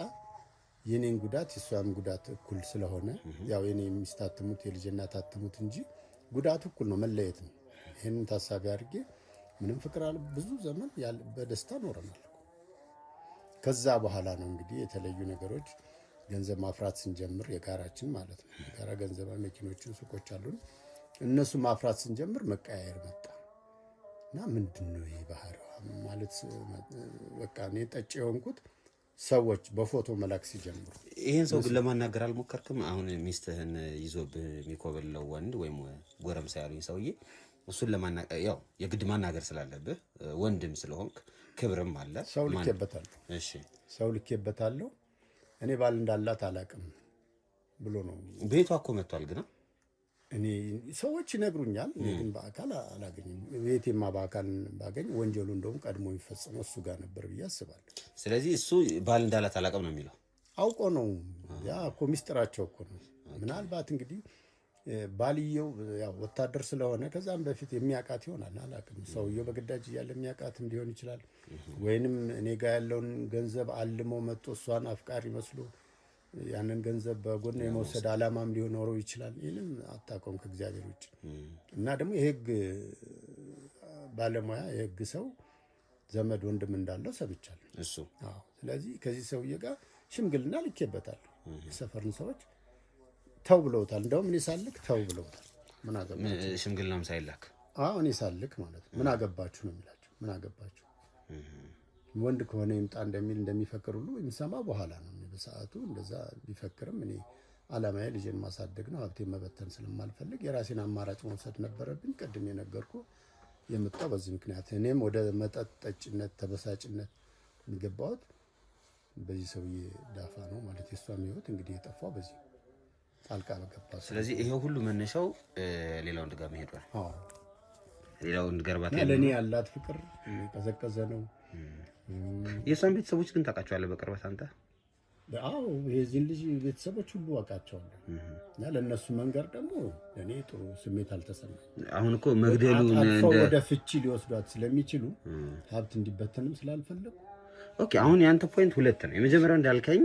የኔን ጉዳት የሷም ጉዳት እኩል ስለሆነ ያው የኔ የሚስታትሙት የልጅ እናት አትሙት እንጂ ጉዳቱ እኩል ነው፣ መለየት ነው። ይሄንን ታሳቢ አድርጌ ምንም ፍቅር አለ ብዙ ዘመን በደስታ ኖረናል። ከዛ በኋላ ነው እንግዲህ የተለዩ ነገሮች ገንዘብ ማፍራት ስንጀምር የጋራችን ማለት ነው። የጋራ ገንዘብ መኪኖችን፣ ሱቆች አሉን። እነሱ ማፍራት ስንጀምር መቀያየር መጣ እና ምንድነው ይሄ ባህሪዋ ማለት በቃ እኔ ጠጭ የሆንኩት ሰዎች በፎቶ መላክ ሲጀምሩ። ይሄን ሰው ግን ለማናገር አልሞከርክም? አሁን ሚስትህን ይዞብህ የሚኮበለው ወንድ ወይም ጎረምሳ ያሉኝ ሰውዬ እሱን ለማናገር ያው የግድ ማናገር ስላለብህ ወንድም ስለሆንክ ክብርም አለ። ሰው ልኬበታለሁ። እሺ ሰው ልኬበታለሁ። እኔ ባል እንዳላት አላውቅም ብሎ ነው። ቤቷ እኮ መጥቷል ግን እኔ ሰዎች ይነግሩኛል። እኔ ግን በአካል አላገኝም። ቤቴማ በአካል ባገኝ ወንጀሉ እንደውም ቀድሞ የሚፈጸመው እሱ ጋር ነበር ብዬ አስባለሁ። ስለዚህ እሱ ባል እንዳላት አላውቅም ነው የሚለው። አውቆ ነው። ያ እኮ ሚስጥራቸው እኮ ነው። ምናልባት እንግዲህ ባልየው ያው ወታደር ስለሆነ ከዛም በፊት የሚያውቃት ይሆናል፣ አላውቅም። ሰውየው በግዳጅ እያለ የሚያውቃትም ሊሆን ይችላል። ወይንም እኔ ጋር ያለውን ገንዘብ አልሞ መጥቶ እሷን አፍቃሪ መስሎ ያንን ገንዘብ በጎን የመውሰድ አላማም ሊኖረው ይችላል። ይህንም አታውቀውም ከእግዚአብሔር ውጭ። እና ደግሞ የህግ ባለሙያ የህግ ሰው ዘመድ ወንድም እንዳለው ሰብቻለሁ እሱ። ስለዚህ ከዚህ ሰውዬ ጋር ሽምግልና ልኬበታለሁ። የሰፈርን ሰዎች ተው ብለውታል። እንደውም እኔ ሳልክ ተው ብለውታል። ምን አገባችሁ? ሽምግልናም ሳይላክ እኔ ሳልክ ማለት ነው። ምን አገባችሁ ነው የሚላቸው። ምን አገባችሁ ወንድ ከሆነ ይምጣ እንደሚል እንደሚፈክር ሁሉ የሚሰማ በኋላ ነው። በሰዓቱ እንደዛ ቢፈክርም እኔ አላማዬ ልጅን ማሳደግ ነው። ሀብቴን መበተን ስለማልፈልግ የራሴን አማራጭ መውሰድ ነበረብኝ። ቅድም የነገርኩ የመጣው በዚህ ምክንያት እኔም ወደ መጠጥ ጠጭነት፣ ተበሳጭነት የሚገባሁት በዚህ ሰውዬ ዳፋ ነው ማለት የሷም ህይወት እንግዲህ የጠፋው በዚህ ጣልቃ በገባ። ስለዚህ ይሄ ሁሉ መነሻው ሌላው ወንድ ጋር መሄድ ነው። ሌላው ወንድ ጋር ባታ ለኔ ያላት ፍቅር ቀዘቀዘ ነው። የሷን ቤተሰቦች ግን ታውቃቸዋለህ በቅርበት አንተ? አዎ የዚህን ልጅ ቤተሰቦች ሁሉ አውቃቸዋለሁ። እና ለእነሱ መንገር ደግሞ ለእኔ ጥሩ ስሜት አልተሰማኝ። አሁን እኮ መግደሉን ወደ ፍቺ ሊወስዷት ስለሚችሉ ሀብት እንዲበተንም ስላልፈለጉ። ኦኬ አሁን ያንተ ፖይንት ሁለት ነው። የመጀመሪያው እንዳልከኝ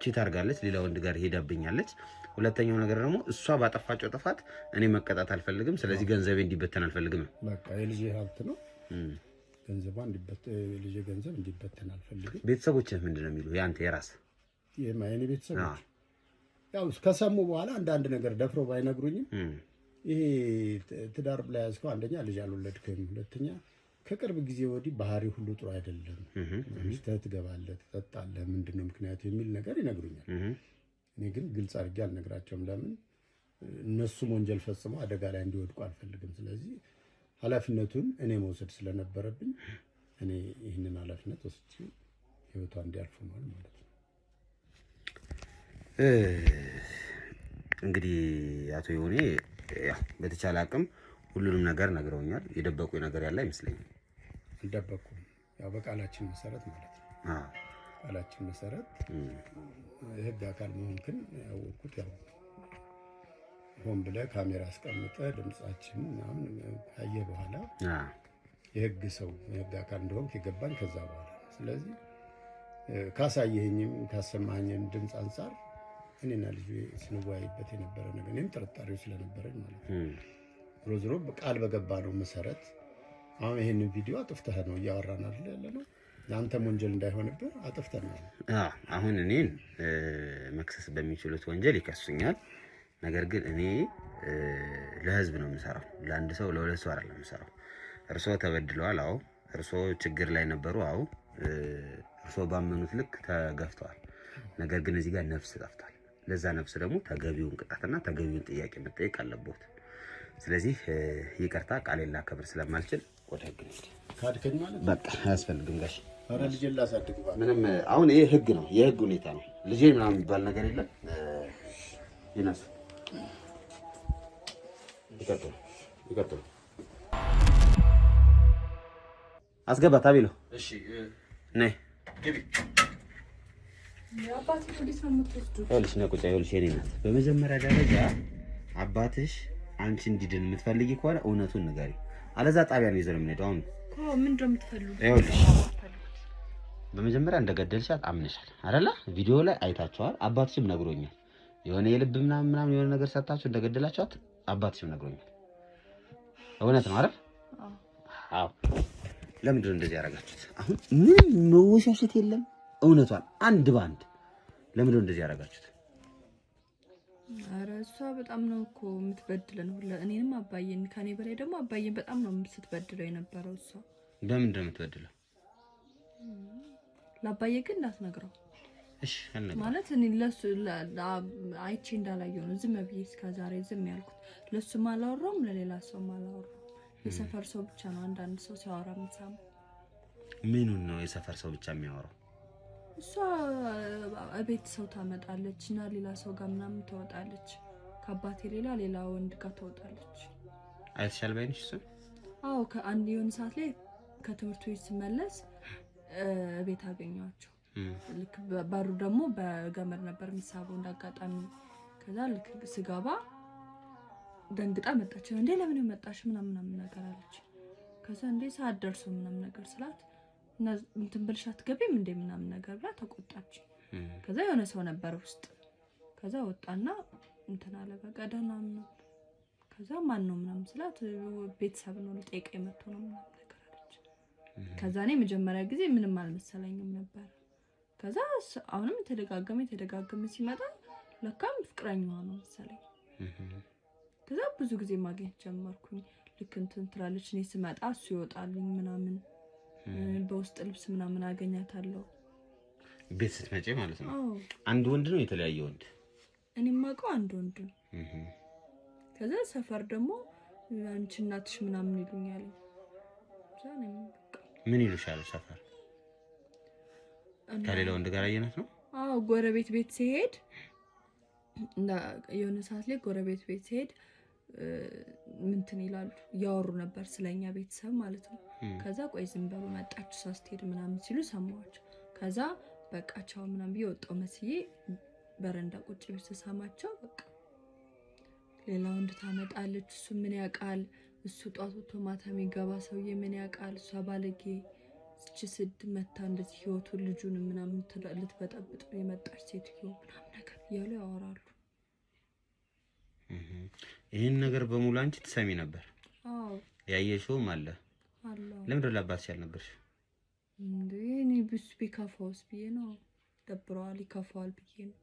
ቺት አድርጋለች፣ ሌላ ወንድ ጋር ሄዳብኛለች። ሁለተኛው ነገር ደግሞ እሷ ባጠፋቸው ጥፋት እኔ መቀጣት አልፈልግም፣ ስለዚህ ገንዘቤ እንዲበተን አልፈልግም። በቃ የልጅ ሀብት ነው ገንዘቧ ልጅ ገንዘብ እንዲበተን አልፈልግም። ቤተሰቦችህ ምንድን ነው የሚሉ? ያንተ የራስ የኔ ቤተሰቦች ያው ከሰሙ በኋላ አንዳንድ ነገር ደፍሮ ባይነግሩኝም ይሄ ትዳር ላይ ያዝከው አንደኛ ልጅ አልወለድክም፣ ሁለተኛ ከቅርብ ጊዜ ወዲህ ባህሪ ሁሉ ጥሩ አይደለም፣ ሚስትህ ትገባለህ፣ ትጠጣለህ፣ ምንድን ነው ምክንያቱ የሚል ነገር ይነግሩኛል። እኔ ግን ግልጽ አድርጌ አልነግራቸውም። ለምን እነሱም ወንጀል ፈጽመው አደጋ ላይ እንዲወድቁ አልፈልግም። ስለዚህ ኃላፊነቱን እኔ መውሰድ ስለነበረብኝ እኔ ይህንን ኃላፊነት ወስጄ ህይወቷ እንዲያልፍ ነው ማለት ነው። እንግዲህ አቶ ይሁኔ ያው በተቻለ አቅም ሁሉንም ነገር ነግረውኛል። የደበቁ ነገር ያለ አይመስለኝም። አልደበቁም። ያው በቃላችን መሰረት ማለት ነው። ቃላችን መሰረት የህግ አካል መሆንክን ያወቅኩት ያው ሆን ብለህ ካሜራ አስቀምጠህ ድምጻችን ምናምን ካየ በኋላ የህግ ሰው የህግ አካል እንደሆንክ የገባኝ ከዛ በኋላ። ስለዚህ ካሳየኸኝም ካሰማኸኝም ድምፅ አንጻር እኔና ልጅ ስንወያይበት የነበረ ነገር እኔም ጥርጣሬው ስለነበረኝ ማለት ነው። ዞሮ ዞሮ ቃል በገባ ነው መሰረት አሁን ይሄንን ቪዲዮ አጥፍተህ ነው እያወራን አይደል ያለ ነው። ለአንተም ወንጀል እንዳይሆንብህ አጥፍተናል። አሁን እኔን መክሰስ በሚችሉት ወንጀል ይከሱኛል። ነገር ግን እኔ ለህዝብ ነው የምሰራው፣ ለአንድ ሰው ለሁለት ሰው አይደለም የምሰራው። እርሶ ተበድለዋል፣ አዎ። እርሶ ችግር ላይ ነበሩ፣ አዎ። እርሶ ባመኑት ልክ ተገፍተዋል። ነገር ግን እዚህ ጋር ነፍስ ጠፍቷል። ለዛ ነፍስ ደግሞ ተገቢውን ቅጣትና ተገቢውን ጥያቄ መጠየቅ አለበት። ስለዚህ ይቅርታ ቃሌን ላከብር ስለማልችል ወደ ህግ ነው። ካድከኝ ማለት በቃ አያስፈልግም ጋሽ። ኧረ ልጄን ላሳድግ ምንም አሁን ይሄ ህግ ነው፣ የህግ ሁኔታ ነው። ልጄ ምናምን የሚባል ነገር የለም። ይነሱ ይቀጥሉ። አስገባት አቤሎ። እሺ ነይ ግቢ። አባትሽ እንዴት ነው የምትወስዱት? ይኸውልሽ ነው ቁጭ ይኸውልሽ የኔ እናት፣ በመጀመሪያ ደረጃ አባትሽ አንቺ እንዲድን የምትፈልጊ ከሆነ እውነቱን ንገሪ፣ አለዛ ጣቢያ ነው ይዘን የምንሄደው። አሁን ምንድን ነው የምትፈልጉት? ይኸውልሽ በመጀመሪያ እንደገደልሻት አምነሻል አይደለ? ቪዲዮ ላይ አይታችኋል። አባትሽም ነግሮኛል። የሆነ የልብ ምናምን የሆነ ነገር ሰጣችሁ እንደገደላችኋት አባትሽም ነግሮኛል። እውነት ነው አይደል? አዎ። ለምንድን ነው እንደዚህ ያደረጋችሁት? አሁን ምንም መወሻሸት የለም። እውነቷን አንድ ባንድ ለምንድን ነው እንደዚህ ያደረጋችሁት? ኧረ እሷ በጣም ነው እኮ የምትበድለን ሁላ እኔንም አባዬን ከኔ በላይ ደግሞ አባዬን በጣም ነው ስትበድለው የነበረው እሷ። በምንድን ነው የምትበድለው? ለአባዬ ግን እንዳትነግረው እሺ። ማለት እኔ ለሱ አይቼ እንዳላየው ነው ዝም ብዬ እስከዛሬ ዝም ያልኩት። ለሱም አላወራውም ለሌላ ሰውም አላወራውም። የሰፈር ሰው ብቻ ነው አንዳንድ ሰው ሲያወራ የምሰማው። ምኑን ነው የሰፈር ሰው ብቻ የሚያወራው? እሷ ቤት ሰው ታመጣለች እና ሌላ ሰው ጋር ምናምን ትወጣለች። ከአባቴ ሌላ ወንድ ጋር ትወጣለች። አይተሻል ባይንሽ እሱ? አዎ ከአንድ የሆነ ሰዓት ላይ ከትምህርት ቤት ስመለስ ቤት አገኘኋቸው። ልክ በሩ ደግሞ በገመድ ነበር የሚሳበው እንዳጋጣሚ። ከዛ ልክ ስገባ ደንግጣ መጣች። እንዴ ለምን መጣሽ ምናምን ነገር አለች። ከዛ እንዴ ሰዓት ደርሶ ምናምን ነገር ስላት እና እንትን ብልሽ አትገቢም እንዴ ምናምን ነገር ብላ ተቆጣች። ከዛ የሆነ ሰው ነበር ውስጥ። ከዛ ወጣና እንትን አለ በቃ ደህና ነው። ከዛ ማን ነው ምናምን ስላት ቤተሰብ ነው ልጠይቀኝ መጥቶ ነው ምናምን ነገር አለች። ከዛ እኔ መጀመሪያ ጊዜ ምንም አልመሰለኝም ነበር። ከዛ አሁንም ተደጋገመ ሲመጣ ለካም ፍቅረኛዋ ነው መሰለኝ። ከዛ ብዙ ጊዜ ማግኘት ጀመርኩኝ። ልክ እንትን ትላለች እኔ ስመጣ እሱ ይወጣልኝ ምናምን በውስጥ ልብስ ምናምን አገኛታለሁ። ቤት ስትመጪ ማለት ነው? አንድ ወንድ ነው የተለያየ ወንድ? እኔ ማውቀው አንድ ወንድ ነው። ከዛ ሰፈር ደግሞ አንቺ እናትሽ ምናምን ይሉኛል። ምን ይሉሻል ሰፈር? ከሌላ ወንድ ጋር አየናት ነው? አዎ ጎረቤት ቤት ሲሄድ እና የሆነ ሰዓት ላይ ጎረቤት ቤት ሲሄድ ምንትን ይላሉ ያወሩ ነበር ስለኛ ቤተሰብ ማለት ነው። ከዛ ቆይ ዝም በሉ መጣች እሷ ስትሄድ ምናምን ሲሉ ሰማኋቸው። ከዛ በቃ ቻው ምናምን ብዬ ወጣሁ መስዬ በረንዳ ቁጭ ብዬ ስሰማቸው በቃ ሌላ ወንድ ታመጣለች። እሱ ምን ያውቃል? እሱ ጧት ወጥቶ ማታ የሚገባ ሰውዬ ምን ያውቃል? እሷ ባለጌ እቺ ስድ መታ እንደዚህ ህይወቱን ልጁን ምናምን ልትበጠብጥ የመጣች ሴትዮ ምናምን ነገር እያሉ ያወራሉ። ይሄን ነገር በሙሉ አንቺ ትሰሚ ነበር? አዎ ያየሽውም አለ? ለምንድን ነው ለአባትሽ ያልነበርሽ? እንዴ እኔ ብስ ቢከፋውስ ብዬ ነው። ደብረዋል ይከፋዋል ብዬ ነው።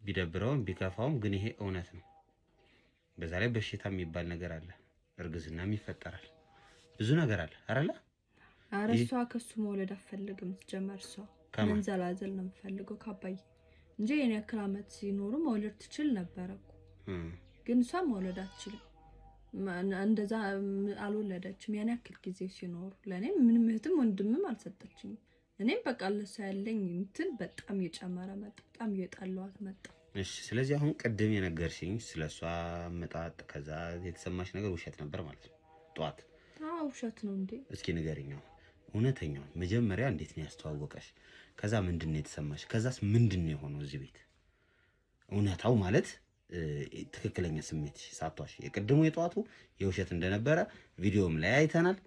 ቢደብረውም ቢከፋውም ግን ይሄ እውነት ነው። በዛ ላይ በሽታ የሚባል ነገር አለ፣ እርግዝናም ይፈጠራል፣ ብዙ ነገር አለ አይደለ? ኧረ እሷ ከሱ መውለድ አትፈልግም። ስትጀመር እሷ መንዘላዘል ነው የምትፈልገው ከአባዬ እንጂ የኔ ያክል ዓመት ሲኖሩ መውለድ ትችል ነበረ እኮ። ግን እሷ መውለድ አትችልም። እንደዛ አልወለደችም። ያን ያክል ጊዜ ሲኖሩ ለኔም ምንም እህትም ወንድምም አልሰጠችኝም። እኔም በቃ ለሷ ያለኝ እንትን በጣም እየጨመረ መጣ፣ በጣም እየጣለዋት መጣ። እሺ ስለዚህ አሁን ቅድም የነገርሽኝ ስለሷ መጣጥ ከዛ የተሰማሽ ነገር ውሸት ነበር ማለት ነው ጧት? አዎ ውሸት ነው እንዴ? እስኪ ንገሪኝ እውነተኛው መጀመሪያ እንዴት ነው ያስተዋወቀሽ? ከዛ ምንድነው የተሰማሽ? ከዛስ ምንድነው የሆነው እዚህ ቤት? እውነታው ማለት ትክክለኛ ስሜት ሳቷሽ የቅድሙ የጧቱ የውሸት እንደነበረ ቪዲዮም ላይ አይተናል።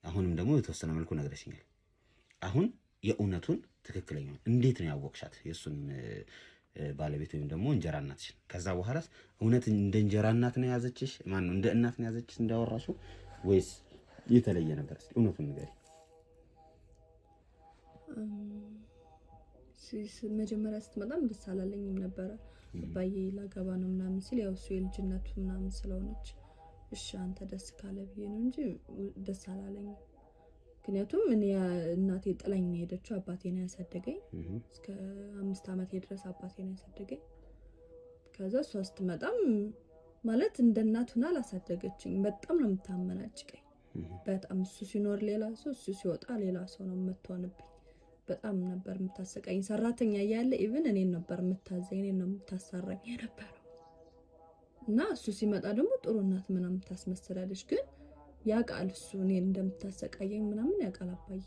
አሁንም ደግሞ የተወሰነ መልኩ ነግረሽኛል። አሁን የእውነቱን ትክክለኛው እንዴት ነው ያወቅሻት? የሱን ባለቤት ወይም ደግሞ እንጀራ እናትሽ? ከዛ በኋላስ እውነት እንደ እንጀራ እናት ነው ያዘችሽ? ማን ነው እንደ እናት ነው ያዘችሽ እንዳወራሹ ወይስ የተለየ ነበር? እስኪ እውነቱን ንገሪ። መጀመሪያ ስትመጣም ደስ አላለኝም ነበረ። አባዬ ላገባ ነው ምናምን ሲል ያው እሱ የልጅነቱ ምናምን ስለሆነች እሺ አንተ ደስ ካለ ብዬ ነው እንጂ ደስ አላለኝም። ምክንያቱም እኔ እናቴ ጥላኝ ነው ሄደችው። አባቴ ነው ያሳደገኝ እስከ 5 ዓመት ድረስ አባቴ ነው ያሳደገኝ። ከዛ እሷ ስትመጣም ማለት እንደ እናት ሆና አላሳደገችኝ። በጣም ነው የምታመናጭቀኝ። በጣም እሱ ሲኖር ሌላ ሰው፣ እሱ ሲወጣ ሌላ ሰው ነው የምትሆንብኝ። በጣም ነበር የምታሰቃኝ። ሰራተኛ እያለ ኢቭን እኔን ነበር የምታዘኝ፣ እኔን ነው የምታሰራኝ የነበረው። እና እሱ ሲመጣ ደግሞ ጥሩ እናት ምናምን ታስመስላለች። ግን ያውቃል እሱ እኔን እንደምታሰቃየኝ ምናምን ያውቃል። አባዬ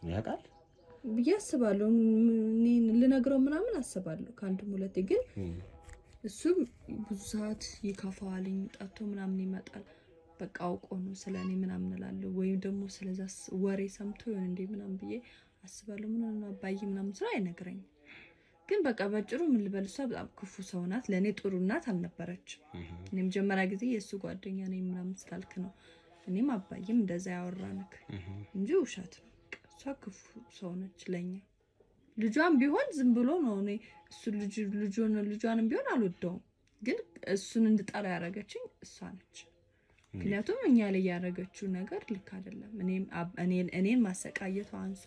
ያውቃል ብዬ አስባለሁ። እኔን ልነግረው ምናምን አስባለሁ ከአንድም ሁለቴ። ግን እሱ ብዙ ሰዓት ይከፋዋልኝ፣ ጠጥቶ ምናምን ይመጣል። በቃ አውቆ ነው ስለኔ ምናምን እላለሁ ወይም ደግሞ ስለዛ ወሬ ሰምቶ ይሆን እንዴ ምናምን ብዬ አስባለሁ። ምን ነው አባዬ ምናምን ስለ አይነግረኝም። ግን በቃ በጭሩ ምን ልበል እሷ በጣም ክፉ ሰው ናት። ለኔ ጥሩ እናት አልነበረችም። እኔ መጀመሪያ ጊዜ የሱ ጓደኛ ነኝ ምናምን ስላልክ ነው እኔም አባዬም እንደዛ ያወራንክ እንጂ ውሸት ነው። እሷ ክፉ ሰው ነች ለኛ። ልጇን ቢሆን ዝም ብሎ ነው እኔ እሱ ልጇንም ቢሆን አልወደውም። ግን እሱን እንድጠላ ያደረገችኝ እሷ ነች። ምክንያቱም እኛ ላይ ያደረገችው ነገር ልክ አይደለም። እኔን ማሰቃየቷ አንሶ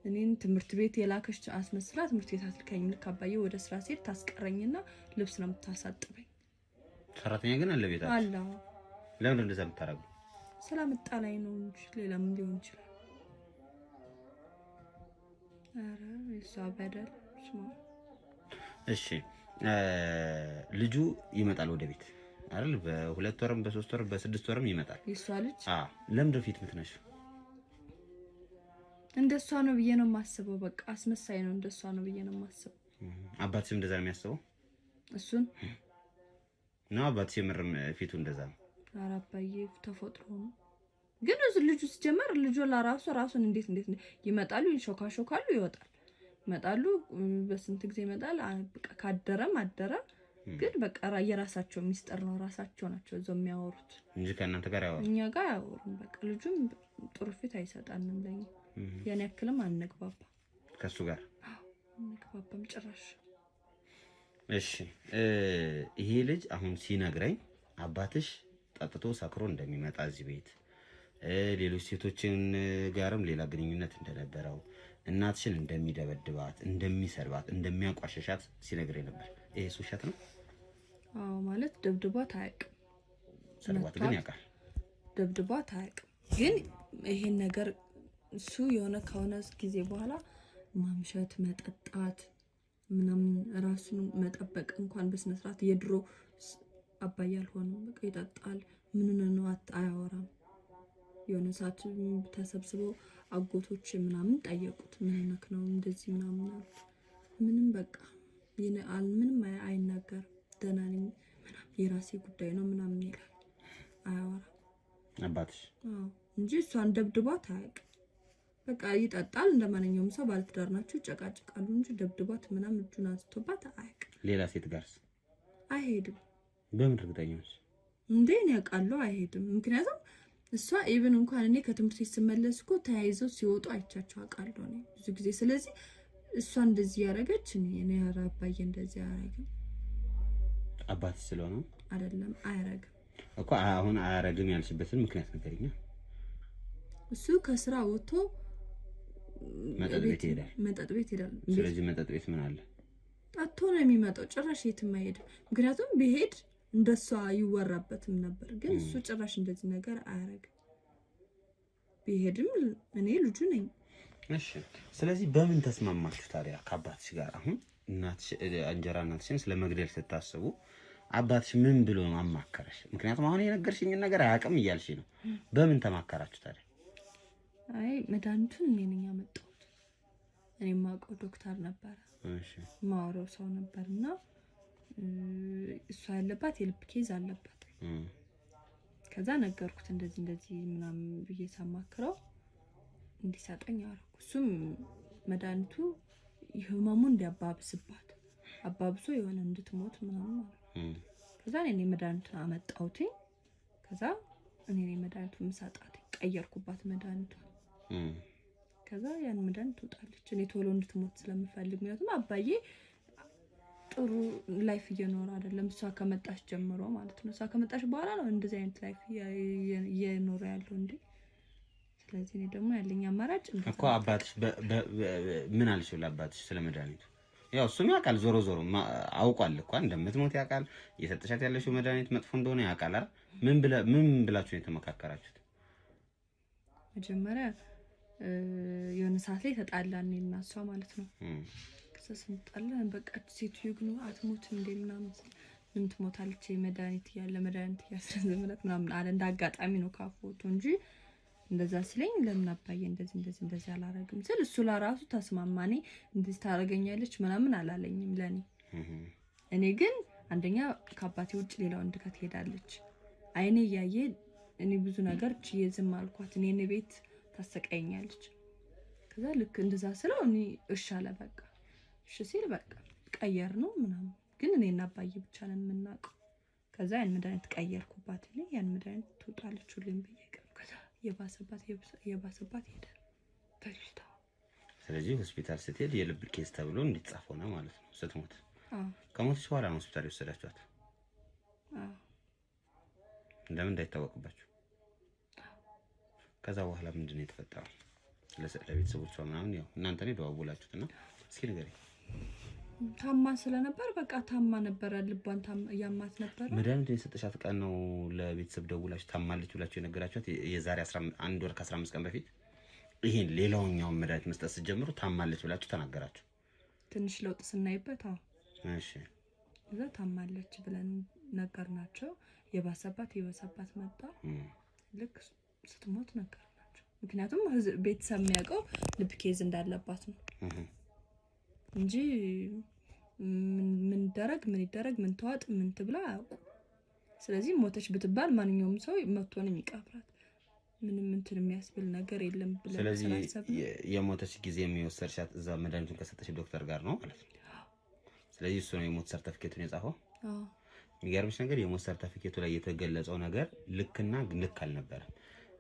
እኔን ትምህርት ቤት የላከች አስመስላ ትምህርት ቤት አትልከኝም። ልክ አባዬ ወደ ስራ ሲሄድ ታስቀረኝና ልብስ ነው የምታሳጥበኝ። ሰራተኛ ግን አለ ቤታችሁ? አለ። ለምን እንደዛ የምታረገው? ስለምጣላኝ ነው እንጂ ሌላ ምን ሊሆን ይችላል? አረ እሷ በደል ስማ። እሺ ልጁ ይመጣል ወደ ቤት አይደል? በ2 ወርም በ3 ወርም በ6 ወርም ይመጣል። የሷ ልጅ ለምን ፊት ምትነሽ? እንደሷ ነው ብዬ ነው የማስበው። በቃ አስመሳይ ነው። እንደሷ ነው ብዬ ነው የማስበው። አባትሽም እንደዛ ነው የሚያስበው? እሱን ነው አባትሽ የምርም ፊቱ እንደዛ ነው? ኧረ አባዬ ተፈጥሮ ነው። ግን ልጁ ሲጀመር ልጁ ራሱን እንዴት ይመጣሉ፣ ይሾካሾካሉ፣ ይወጣል፣ ይመጣሉ። በስንት ጊዜ ይመጣል። በቃ ካደረም አደረ። ግን በቃ የራሳቸው ሚስጥር ነው። ራሳቸው ናቸው እዛው የሚያወሩት እንጂ ከእናንተ ጋር ያወሩ እኛ ጋር አያወሩም። በቃ ልጁም ጥሩ ፊት አይሰጣንም ለኛ። ያን ያክልም አንግባባ ከሱ ጋር አንግባባም ጭራሽ። እሺ ይሄ ልጅ አሁን ሲነግረኝ አባትሽ ጠጥቶ ሰክሮ እንደሚመጣ እዚህ ቤት ሌሎች ሴቶችን ጋርም ሌላ ግንኙነት እንደነበረው እናትሽን እንደሚደበድባት፣ እንደሚሰርባት፣ እንደሚያቋሸሻት ሲነግረኝ ነበር። ይሄ ውሸት ነው? አዎ ማለት ደብድቧት አያውቅም። ሰርባት ግን ያውቃል። ደብድቧት አያውቅም። ግን ይሄን ነገር እሱ የሆነ ከሆነ ጊዜ በኋላ ማምሸት፣ መጠጣት ምናምን ራሱን መጠበቅ እንኳን በስነ ስርዓት የድሮ አባዬ አልሆነም። በቃ ይጠጣል። ምን ነው አያወራም። የሆነ ሰዓት ተሰብስበው አጎቶች ምናምን ጠየቁት። ምን ነክ ነው እንደዚህ ምናምን አሉት። ምንም በቃ ምንም አይናገርም። ደህና ነኝ ምናምን የራሴ ጉዳይ ነው ምናምን ይላል። አያወራም አባትሽ። አዎ እንጂ እሷን ደብድቧት አያውቅም። በቃ ይጠጣል። እንደማንኛውም ሰው ባለትዳር ናቸው፣ ይጨቃጭቃሉ እንጂ ደብድቧት ምናምን እጁን አንስቶባት አያውቅም። ሌላ ሴት ጋርስ አይሄድም። በምን እርግጠኛ ነሽ እንዴ? እኔ አውቃለሁ አይሄድም። ምክንያቱም እሷ ኢቭን እንኳን እኔ ከትምህርት ቤት ስመለስ እኮ ተያይዘው ሲወጡ አይቻቸው አውቃለሁ እኔ ብዙ ጊዜ። ስለዚህ እሷ እንደዚህ ያደረገች እኔ አባዬ እንደዚህ አያረግም። አባትሽ ስለሆነ አይደለም አያረግም እኮ። አሁን አያረግም ያልሽበትን ምክንያት ንገሪኝ። እሱ ከስራ ወጥቶ መጠጥ ቤት ይሄዳል። ስለዚህ መጠጥ ቤት ምን አለ? ጠጥቶ ነው የሚመጣው። ጭራሽ የትም አይሄድም። ምክንያቱም ቢሄድ እንደሷ ይወራበትም ነበር። ግን እሱ ጭራሽ እንደዚህ ነገር አያረግም። ቢሄድም እኔ ልጁ ነኝ። እሺ ስለዚህ በምን ተስማማችሁ ታዲያ ከአባትሽ ጋር? አሁን እንጀራ እናትሽን ስለመግደል ስታስቡ አባትሽ ምን ብሎ አማከረሽ? ምክንያቱም አሁን የነገርሽኝን ነገር አያውቅም እያልሽ ነው። በምን ተማከራችሁ ታዲያ? አይ መድኃኒቱን እኔ ነኝ ያመጣሁት። እኔ የማውቀው ዶክተር ነበረ፣ ማውራው ሰው ነበርና እሷ ያለባት የልብ ኬዝ አለባት። ከዛ ነገርኩት እንደዚህ ምናምን ብዬ ሳማክረው እንዲሰጠኝ አደረኩ። እሱም መድኃኒቱ ህመሙን እንዲያባብስባት አባብሶ የሆነ እንድትሞት ምናምን ማለት። ከዛ እኔ መድኃኒቱን አመጣሁትኝ። ከዛ እኔ መድኃኒቱን ምሳጣት ቀየርኩባት መድኃኒቱን። ከዛ ያን መድኃኒት ትወጣለች። እኔ ቶሎ እንድትሞት ስለምፈልግ፣ ምክንያቱም አባዬ ጥሩ ላይፍ እየኖረ አይደለም። እሷ ከመጣች ጀምሮ ማለት ነው። እሷ ከመጣች በኋላ ነው እንደዚህ አይነት ላይፍ እየኖረ ያለው እንዴ። ስለዚህ እኔ ደግሞ ያለኝ አማራጭ እኮ አባትሽ ምን አልሽው ለአባትሽ ስለ መድኃኒቱ? ያው እሱም ያውቃል፣ ዞሮ አውቋል እኮ እንደምትሞት ያውቃል። እየሰጠሻት ያለሽው መድኃኒት መጥፎ እንደሆነ ያውቃል አይደል? ምን ብላችሁ ነው የተመካከራችሁት? መጀመሪያ የሆነ ሰዓት ላይ ተጣላን እና እሷ ማለት ነው። ስንጣላን በቃ ሴትዮ ግን አትሞትም እንደ ምናምን ምን ትሞታለች መድኃኒት እያስረዘመላት ምናምን አለ። እንዳጋጣሚ ነው ካፎቶ እንጂ እንደዛ ሲለኝ ለምን አባዬ እንደዚህ አላረግም ስል እሱ ለራሱ ተስማማኔ እንደዚህ ታረጋኛለች ምናምን አላለኝም ለኔ። እኔ ግን አንደኛ ከአባቴ ውጭ ሌላ ወንድ ጋር ትሄዳለች አይኔ እያየ እኔ ብዙ ነገር ችዬ ዝም አልኳት። እኔ ቤት ታሰቃየኛለች። ከዛ ልክ እንደዛ ስለው እኔ እሺ አለ በቃ። እሺ ሲል በቃ ቀየር ነው ምናምን። ግን እኔና አባዬ ብቻ ነን የምናውቀው። ከዛ ያን መድኃኒት ቀየርኩባት። እኔ ያን መድኃኒት ትውጣለች ሁሌም በየቀኑ። ከዛ የባሰባት ሄደ በሽታ። ስለዚህ ሆስፒታል ስትሄድ የልብ ኬዝ ተብሎ እንዲጻፍ ሆነ ማለት ነው ስትሞት። ከሞትሽ በኋላ ነው ሆስፒታል የወሰዳችኋት? እንደምን እንዳይታወቅባችሁ። ከዛ በኋላ ምንድን ነው የተፈጠረው? ለቤተሰቦቿ ምናምን ያው እናንተ ነው ደዋውላችሁትና እስኪ ንገሪኝ። ታማ ስለነበር በቃ ታማ ነበር፣ ልቧን ያማት ነበር። መድኃኒት የሰጠሻት ቀን ነው ለቤተሰብ ደውላችሁ ታማለች ብላችሁ የነገራችኋት? የዛሬ 1 ወር ከ15 ቀን በፊት ይሄን ሌላውኛውን መድኃኒት መስጠት ስትጀምሩ ታማለች ብላችሁ ተናገራችሁ? ትንሽ ለውጥ ስናይበት እሺ እዛ ታማለች ብለን ነገርናቸው። የባሰባት መጣ። ልክ ስትሞት ነገርናቸው። ምክንያቱም ቤተሰብ የሚያውቀው ልብ ኬዝ እንዳለባት ነው እንጂ ምን ይደረግ ምን ተዋጥ ምን ትብላ አያውቁ። ስለዚህ ሞተች ብትባል ማንኛውም ሰው መጥቶ ነው የሚቀብራት። ምንም እንትን የሚያስብል ነገር የለም ብለን ስለዚህ የሞተች ጊዜ የሚወሰርሻት እዛ መድኃኒቱን ከሰጠሽ ዶክተር ጋር ነው ማለት ነው። ስለዚህ እሱ ነው የሞት ሰርተፊኬቱን የጻፈው። የሚገርምሽ ነገር የሞት ሰርተፊኬቱ ላይ የተገለጸው ነገር ልክና ልክ አልነበረም።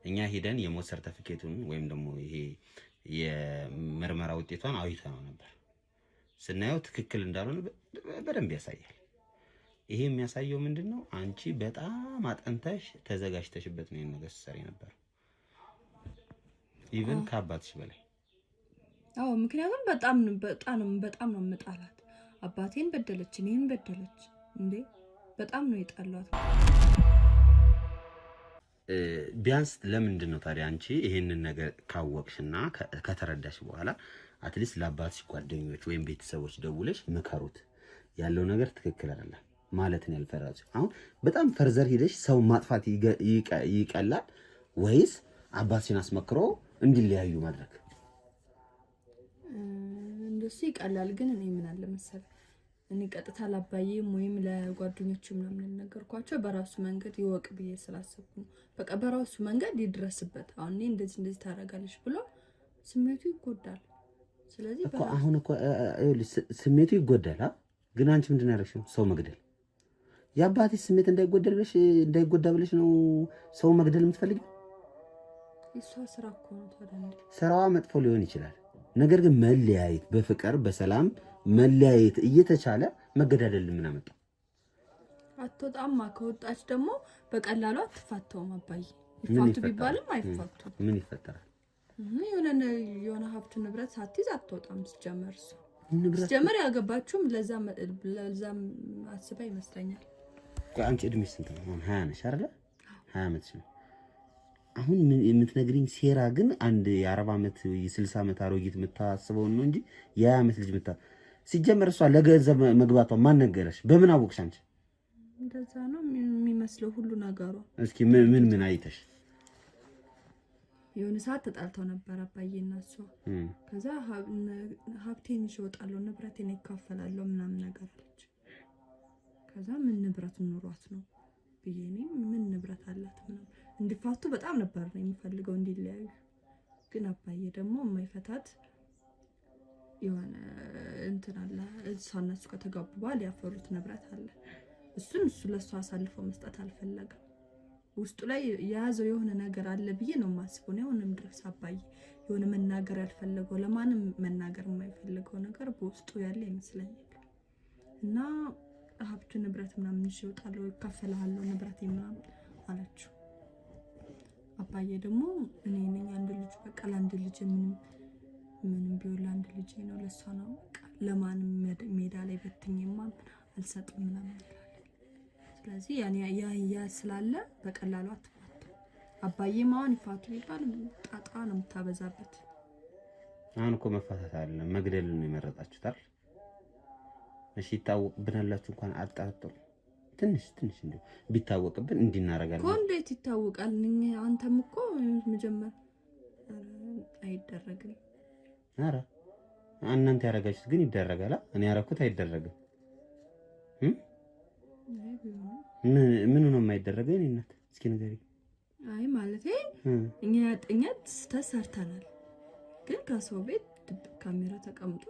እኛ ሄደን የሞት ሰርተፊኬቱን ወይም ደግሞ ይሄ የምርመራ ውጤቷን አይተነው ነበር። ስናየው ትክክል እንዳልሆነ በደንብ ያሳያል። ይሄ የሚያሳየው ምንድነው? አንቺ በጣም አጠንተሽ ተዘጋጅተሽበት ነው ነገር ስትሰሪ ነበር፣ ኢቭን ከአባትሽ በላይ። ምክንያቱም በጣም ነው የምጣላት። አባቴን በደለች፣ እኔን በደለች። እንዴ በጣም ነው የጣሏት። ቢያንስ ለምንድን ነው ታዲያ አንቺ ይሄንን ነገር ካወቅሽና ከተረዳሽ በኋላ አትሊስት ለአባትሽ ጓደኞች ወይም ቤተሰቦች ደውለሽ ምከሩት፣ ያለው ነገር ትክክል አይደለም ማለት ነው ያልፈራችሁ? አሁን በጣም ፈርዘር ሄደሽ ሰው ማጥፋት ይቀላል ወይስ አባትሽን አስመክሮ እንዲለያዩ ማድረግ? እንደሱ ይቀላል። ግን እኔ ምን አለ መሰለህ፣ እኔ ቀጥታ ላባዬም ወይም ለጓደኞቹ ምናምን ነገርኳቸው። በራሱ መንገድ ይወቅ ብዬ ስላሰብኩ ነው። በቃ በራሱ መንገድ ይድረስበት። አሁን እኔ እንደዚህ ታደርጋለሽ ብሎ ስሜቱ ይጎዳል። ስለዚህ አሁን እኮ ስሜቱ ይጎዳል። ግን አንቺ ምንድን ነው ያደረግሽው? ሰው መግደል። የአባትሽ ስሜት እንዳይጎዳ ብለሽ ነው ሰው መግደል የምትፈልጊው? እሷ ስራ እኮ ነው። ታዲያ ስራዋ መጥፎ ሊሆን ይችላል። ነገር ግን መለያየት፣ በፍቅር በሰላም መለያየት እየተቻለ መገዳደል ምን አመጣው? አትወጣማ። ከወጣች ደግሞ በቀላሉ አትፋተውም። አባዬ ይፋቱ ቢባልም አይፋቱም። ምን ይፈጠራል? የሆነ ሀብት ንብረት ሳትይዝ አትወጣም። ሲጀመር ያገባችሁም ለዛም አስባ ይመስለኛል። አንቺ እድሜሽ ስንት ነው? 20 ነሽ አይደለ? 20 ዓመትሽ ነው። አሁን የምትነግሪኝ ሴራ ግን አንድ የ40 ዓመት የ60 ዓመት አሮጊት የምታስበው ነው እንጂ የ20 ዓመት ልጅ ሲጀመር እሷ ለገንዘብ መግባቷ ማን ነገረሽ? በምን አወቅሽ አንቺ? እንደዛ ነው የሚመስለው ሁሉ ነገሯ። እስኪ ምን አይተሽ? የሆነ ሰዓት ተጣልተው ነበር አባዬና እሷ። ከዛ ሀብቴን ይዤ እወጣለሁ፣ ንብረቴን ይካፈላለሁ ምናምን ነገር አለች። ከዛ ምን ንብረት ኖሯት ነው ብዬ እኔ ምን ንብረት አላት ምናምን እንዲፋቱ በጣም ነበር ነው የሚፈልገው እንዲለያዩ። ግን አባዬ ደግሞ የማይፈታት የሆነ እንትን አለ። እሷና እሱ ከተጋቡ በኋላ ያፈሩት ንብረት አለ። እሱ ለእሷ አሳልፎ መስጠት አልፈለገም። ውስጡ ላይ የያዘው የሆነ ነገር አለ ብዬ ነው የማስበው። ነው አሁንም ድረስ አባዬ የሆነ መናገር ያልፈለገው ለማንም መናገር የማይፈልገው ነገር በውስጡ ያለ ይመስለኛል። እና ሀብቱ ንብረት ምናምን ይወጣል ወይ ካፈላሃለሁ ንብረት ምናምን አለችው። አባዬ ደግሞ እኔ ነኝ አንድ ልጅ፣ በቃ ለአንድ ልጅ ምንም ቢሆን ለአንድ ልጅ ነው፣ ለሷ ነው፣ በቃ ለማንም ሜዳ ላይ በትኝማ አልሰጥም ምናምን ይላል። ስለዚህ ያ ስላለ በቀላሉ አትፋቱ። አባዬ ማን ይፋቱ ይባል ጣጣ ነው የምታበዛበት። አሁን እኮ መፋታት አይደለም መግደል ነው የመረጣችሁት አይደል? እሺ ይታወቅብናላችሁ እንኳን አጣጣው ትንሽ እንደው ቢታወቅብን እንዲናረጋለን። እንዴት ይታወቃል? አንተም እኮ መጀመር አይደረግም። አረ እናንተ ያረጋችሁት ግን ይደረጋል። እኔ ያረኩት አይደረግም። ምን ነው የማይደረገው? እኔነት እስኪ ንገሪኝ። አይ ማለት እኛ ያጠኛት ስህተት ሰርተናል፣ ግን ከሰው ቤት ድብቅ ካሜራ ተቀምጦ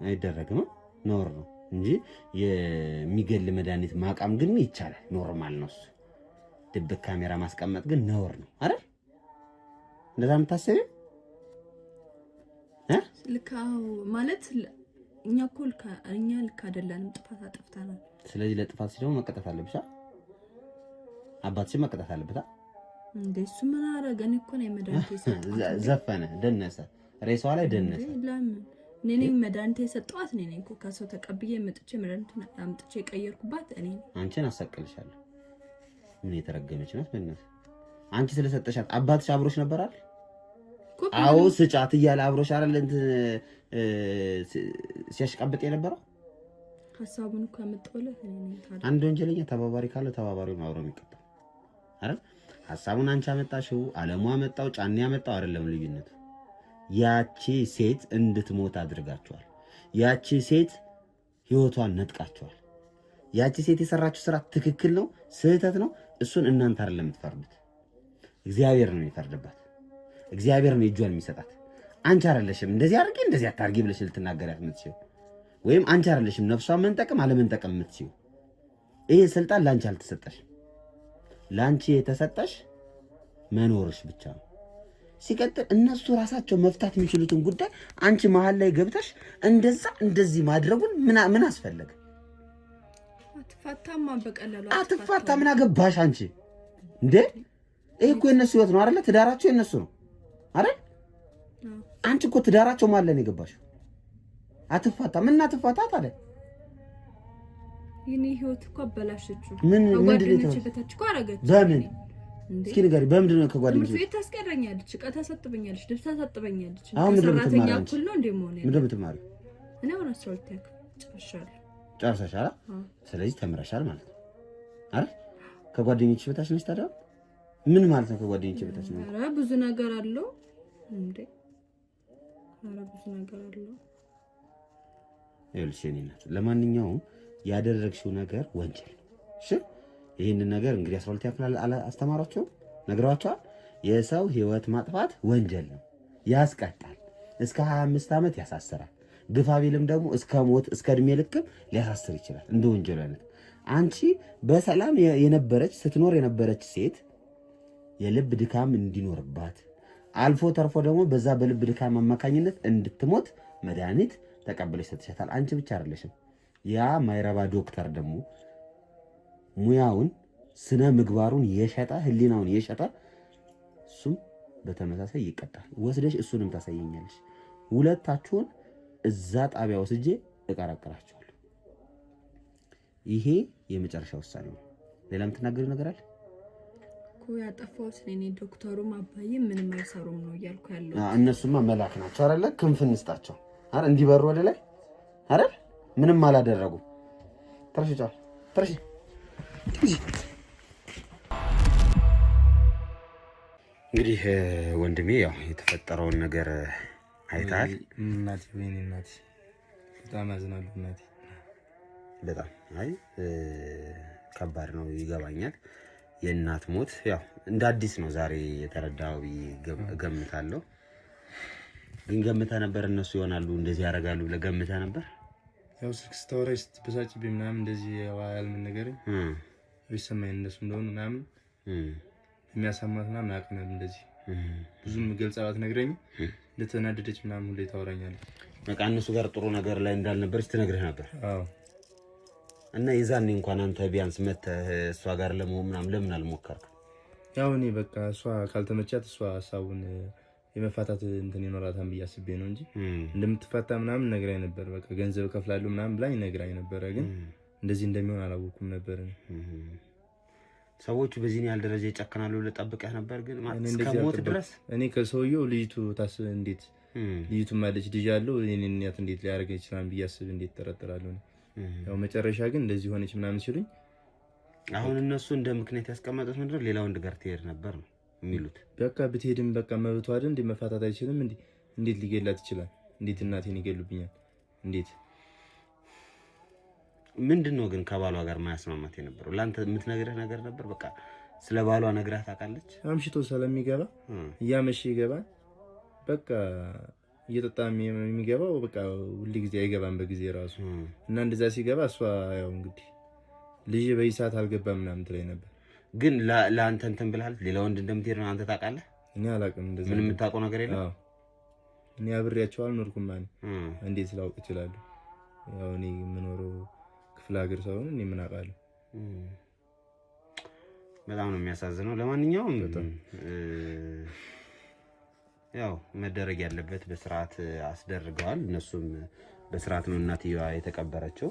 አይደረግም፣ ኖር ነው እንጂ የሚገል መድኃኒት ማቃም ግን ይቻላል፣ ኖርማል ነው እሱ። ድብቅ ካሜራ ማስቀመጥ ግን ነውር ነው አይደል? እንደዛ የምታስቢው ልክ ማለት እኛ እኮ ልክ አይደለንም፣ ጥፋት አጥፍተናል። ስለዚህ ለጥፋት ደግሞ መቀጣት አለብሽ። አባትሽ መቀጣት አለበት እንዴ? እሱ ምን አደረገ? እኔ እኮ ነው መድኃኒት የሰጠኋት። ዘፈነ፣ ደነሰ፣ ሬሳዋ ላይ ደነሰ። ለምን እኔ መድኃኒት የሰጠኋት እኔ ነኝ እኮ። ከሰው ተቀብዬ መጥቼ መድኃኒት አምጥቼ የቀየርኩባት እኔ ነኝ። አንቺን አሰቅልሻለሁ። ምን የተረገመች ናት በእናትህ። አንቺ ስለሰጠሻት አባትሽ አብሮሽ ነበር አይደል? አዎ ስጫት እያለ አብሮሽ አይደል እንትን ሲያሽቀብጥ የነበረው? ሐሳቡን እኮ ያመጣሁለት እኔ ነኝ። ታዲያ አንድ ወንጀለኛ ተባባሪ ካለ ተባባሪው ነው አብሮ የሚቀጣው አይደል? ሐሳቡን አንቺ አመጣሽው፣ አለሙ አመጣው፣ ጫኔ አመጣው አይደለም ልዩነቱ። ያቺ ሴት እንድትሞት አድርጋቸዋል። ያቺ ሴት ህይወቷን ነጥቃቸዋል። ያቺ ሴት የሰራችው ስራ ትክክል ነው ስህተት ነው፣ እሱን እናንተ አይደለም የምትፈርዱት፣ እግዚአብሔር ነው የሚፈርድባት። እግዚአብሔር ነው እጇን የሚሰጣት። አንቺ አይደለሽም እንደዚህ አድርጊ እንደዚህ አታርጊ ብለሽ ልትናገሪያት የምትችይው፣ ወይም አንቺ አይደለሽም ነፍሷን መንጠቅም አለመንጠቅም የምትችይው። ይሄ ስልጣን ላንቺ አልተሰጠሽም። ላንቺ የተሰጠሽ መኖርሽ ብቻ ነው። ሲቀጥል እነሱ ራሳቸው መፍታት የሚችሉትን ጉዳይ አንቺ መሀል ላይ ገብተሽ እንደዛ እንደዚህ ማድረጉን ምን አስፈለገ? አትፋታማ በቀላሉ አትፋታ። ምን አገባሽ አንቺ እንዴ? ይሄ እኮ የነሱ ህይወት ነው አይደለ? ትዳራቸው የነሱ ነው አይደል? አንቺ እኮ ትዳራቸው መሀል ላይ ነው የገባሽው። አትፋታ። ምን አትፋታ ታዲያ? የኔ ህይወት እኮ አበላሸችው። ምንድነው በታች እኮ አረገች። በምን እስኪ ንገሪ። በምንድን ነው ከጓደኞች ቤት ታስቀረኛለች፣ ዕቃ ታሰጥበኛለች፣ ልብስ ታሰጥበኛለች። አሁን ምንድን ነው ሰራተኛ እኩል ነው እንዴ መሆን? ምንድን ነው የምትማሪው? እኔ አሁን 12 ያክል ጨርሻለሁ። ጨርሰሻል? ስለዚህ ተምረሻል ማለት ነው አይደል? ከጓደኞች በታች ነሽ ታዲያ? ምን ማለት ነው ከጓደኞች በታች ነው? ኧረ ብዙ ነገር አለው እንዴ! ኧረ ብዙ ነገር አለው። ይኸውልሽ የእኔ እናት፣ ለማንኛውም ያደረግሽው ነገር ወንጀል ነው። እሺ ይህንን ነገር እንግዲህ 12 ያክል አስተማራቸው ነግሯቸዋል። የሰው ህይወት ማጥፋት ወንጀል ነው፣ ያስቀጣል፣ እስከ 25 ዓመት ያሳስራል። ግፋ ቢልም ደግሞ እስከ ሞት እስከ እድሜ ልክም ሊያሳስር ይችላል እንደ ወንጀሉ አይነት። አንቺ በሰላም የነበረች ስትኖር የነበረች ሴት የልብ ድካም እንዲኖርባት አልፎ ተርፎ ደግሞ በዛ በልብ ድካም አማካኝነት እንድትሞት መድኃኒት ተቀብለሽ ሰጥተሻታል። አንቺ ብቻ አይደለሽም። ያ ማይረባ ዶክተር ደግሞ ሙያውን ስነ ምግባሩን የሸጠ ህሊናውን የሸጠ እሱም በተመሳሳይ ይቀጣል። ወስደሽ እሱንም ታሳየኛለሽ። ሁለታችሁን እዛ ጣቢያ ወስጄ እቀራቀራቸዋለሁ። ይሄ የመጨረሻ ውሳኔ ነው። ሌላ የምትናገሪው ነገር አለ እኮ? ያጠፋሁት እኔ ዶክተሩም አባዬ ምንም አይሰሩም ነው እያልኩ ያለው። እነሱማ መላክ ናቸው አይደለ? ክንፍ እንስጣቸው አይደል? እንዲበሩ ወደ ላይ አይደል? ምንም አላደረጉም። ተርሽጫል ተርሽ እንግዲህ ወንድሜ ያው የተፈጠረውን ነገር አይተሃል። እናቴ ወይኔ እናቴ በጣም አዝናለሁ እናቴ። በጣም አይ ከባድ ነው ይገባኛል። የእናት ሞት ያው እንደ አዲስ ነው ዛሬ የተረዳው ገምታለሁ። ግን ገምተህ ነበር እነሱ ይሆናሉ እንደዚህ ያደርጋሉ ብለህ ገምተህ ነበር? ያው ስልክ ስታወራኝ ስትበሳጭብኝ ምናምን እንደዚህ ያልምን ነገር ይሰማኝ እነሱ እንደሆኑ ምናምን የሚያሳማት ምናምን አያውቅም። እንደዚህ ብዙም ገልጻባት ነግረኝ እንደተናደደች ምናምን ሁሌ ታወራኛለች። በቃ እነሱ ጋር ጥሩ ነገር ላይ እንዳልነበረች ትነግርህ ነበር? አዎ። እና የዛኔ እንኳን አንተ ቢያንስ መተህ እሷ ጋር ለመሆን ምናምን ለምን አልሞከርክም? ያው እኔ በቃ እሷ ካልተመቻት እሷ ሀሳቡን የመፋታት እንትን ይኖራታል ብዬ አስቤ ነው እንጂ እንደምትፋታ ምናምን ነግራኝ ነበር። በቃ ገንዘብ ከፍላለሁ ምናምን ብላኝ ነግራኝ ነበረ። ግን እንደዚህ እንደሚሆን አላወኩም ነበር። ሰዎቹ በዚህ ያህል ደረጃ ይጨክናሉ ብለህ ጠብቀህ ነበር? ግን ማለት እስከ ሞት ድረስ እኔ ከሰውየው ልጅቱ እንዴት ልጅቱ ማለች ልጅ ያለው እኔን እናት እንዴት ሊያደርገኝ ይችላል ብዬ አስብ እንዴት ተረጥራለሁ። ያው መጨረሻ ግን እንደዚህ ሆነች ምናምን ሲሉኝ አሁን እነሱ እንደ ምክንያት ያስቀመጡት ምንድነው ሌላ ወንድ ጋር ትሄድ ነበር ነው የሚሉት። በቃ ብትሄድም በቃ መብቷ አይደል እንዴ? መፋታት አይችልም እንዴ? እንዴት ሊገላት ይችላል? እንዴት እናቴን ይገሉብኛል? እንዴት ምንድን ነው ግን ከባሏ ጋር ማያስማማት የነበረው? ለአንተ የምትነግርህ ነገር ነበር? በቃ ስለ ባሏ ነግራት ታውቃለች? አምሽቶ ስለሚገባ እያመሸ ይገባል። በቃ እየጠጣ የሚገባው በቃ ሁሉ ጊዜ አይገባም በጊዜ ራሱ እና እንደዛ ሲገባ እሷ ያው እንግዲህ ልጅ በዚህ ሰዓት አልገባም ምናምን ትለኝ ነበር። ግን ለአንተ እንትን ብለሃል? ሌላ ወንድ እንደምትሄድ ነው አንተ ታውቃለህ? እኔ አላውቅም። እንደዛ ምንም የምታውቀው ነገር የለም? እኔ አብሬያቸው አልኖርኩም ማለት እንዴት ላውቅ እችላለሁ? ያው እኔ የምኖረው ክፍለ ሀገር ሳይሆን እኔ ምን አውቃለሁ? በጣም ነው የሚያሳዝነው። ለማንኛውም ያው መደረግ ያለበት በስርዓት አስደርገዋል። እነሱም በስርዓት ነው እናትየዋ የተቀበረችው፣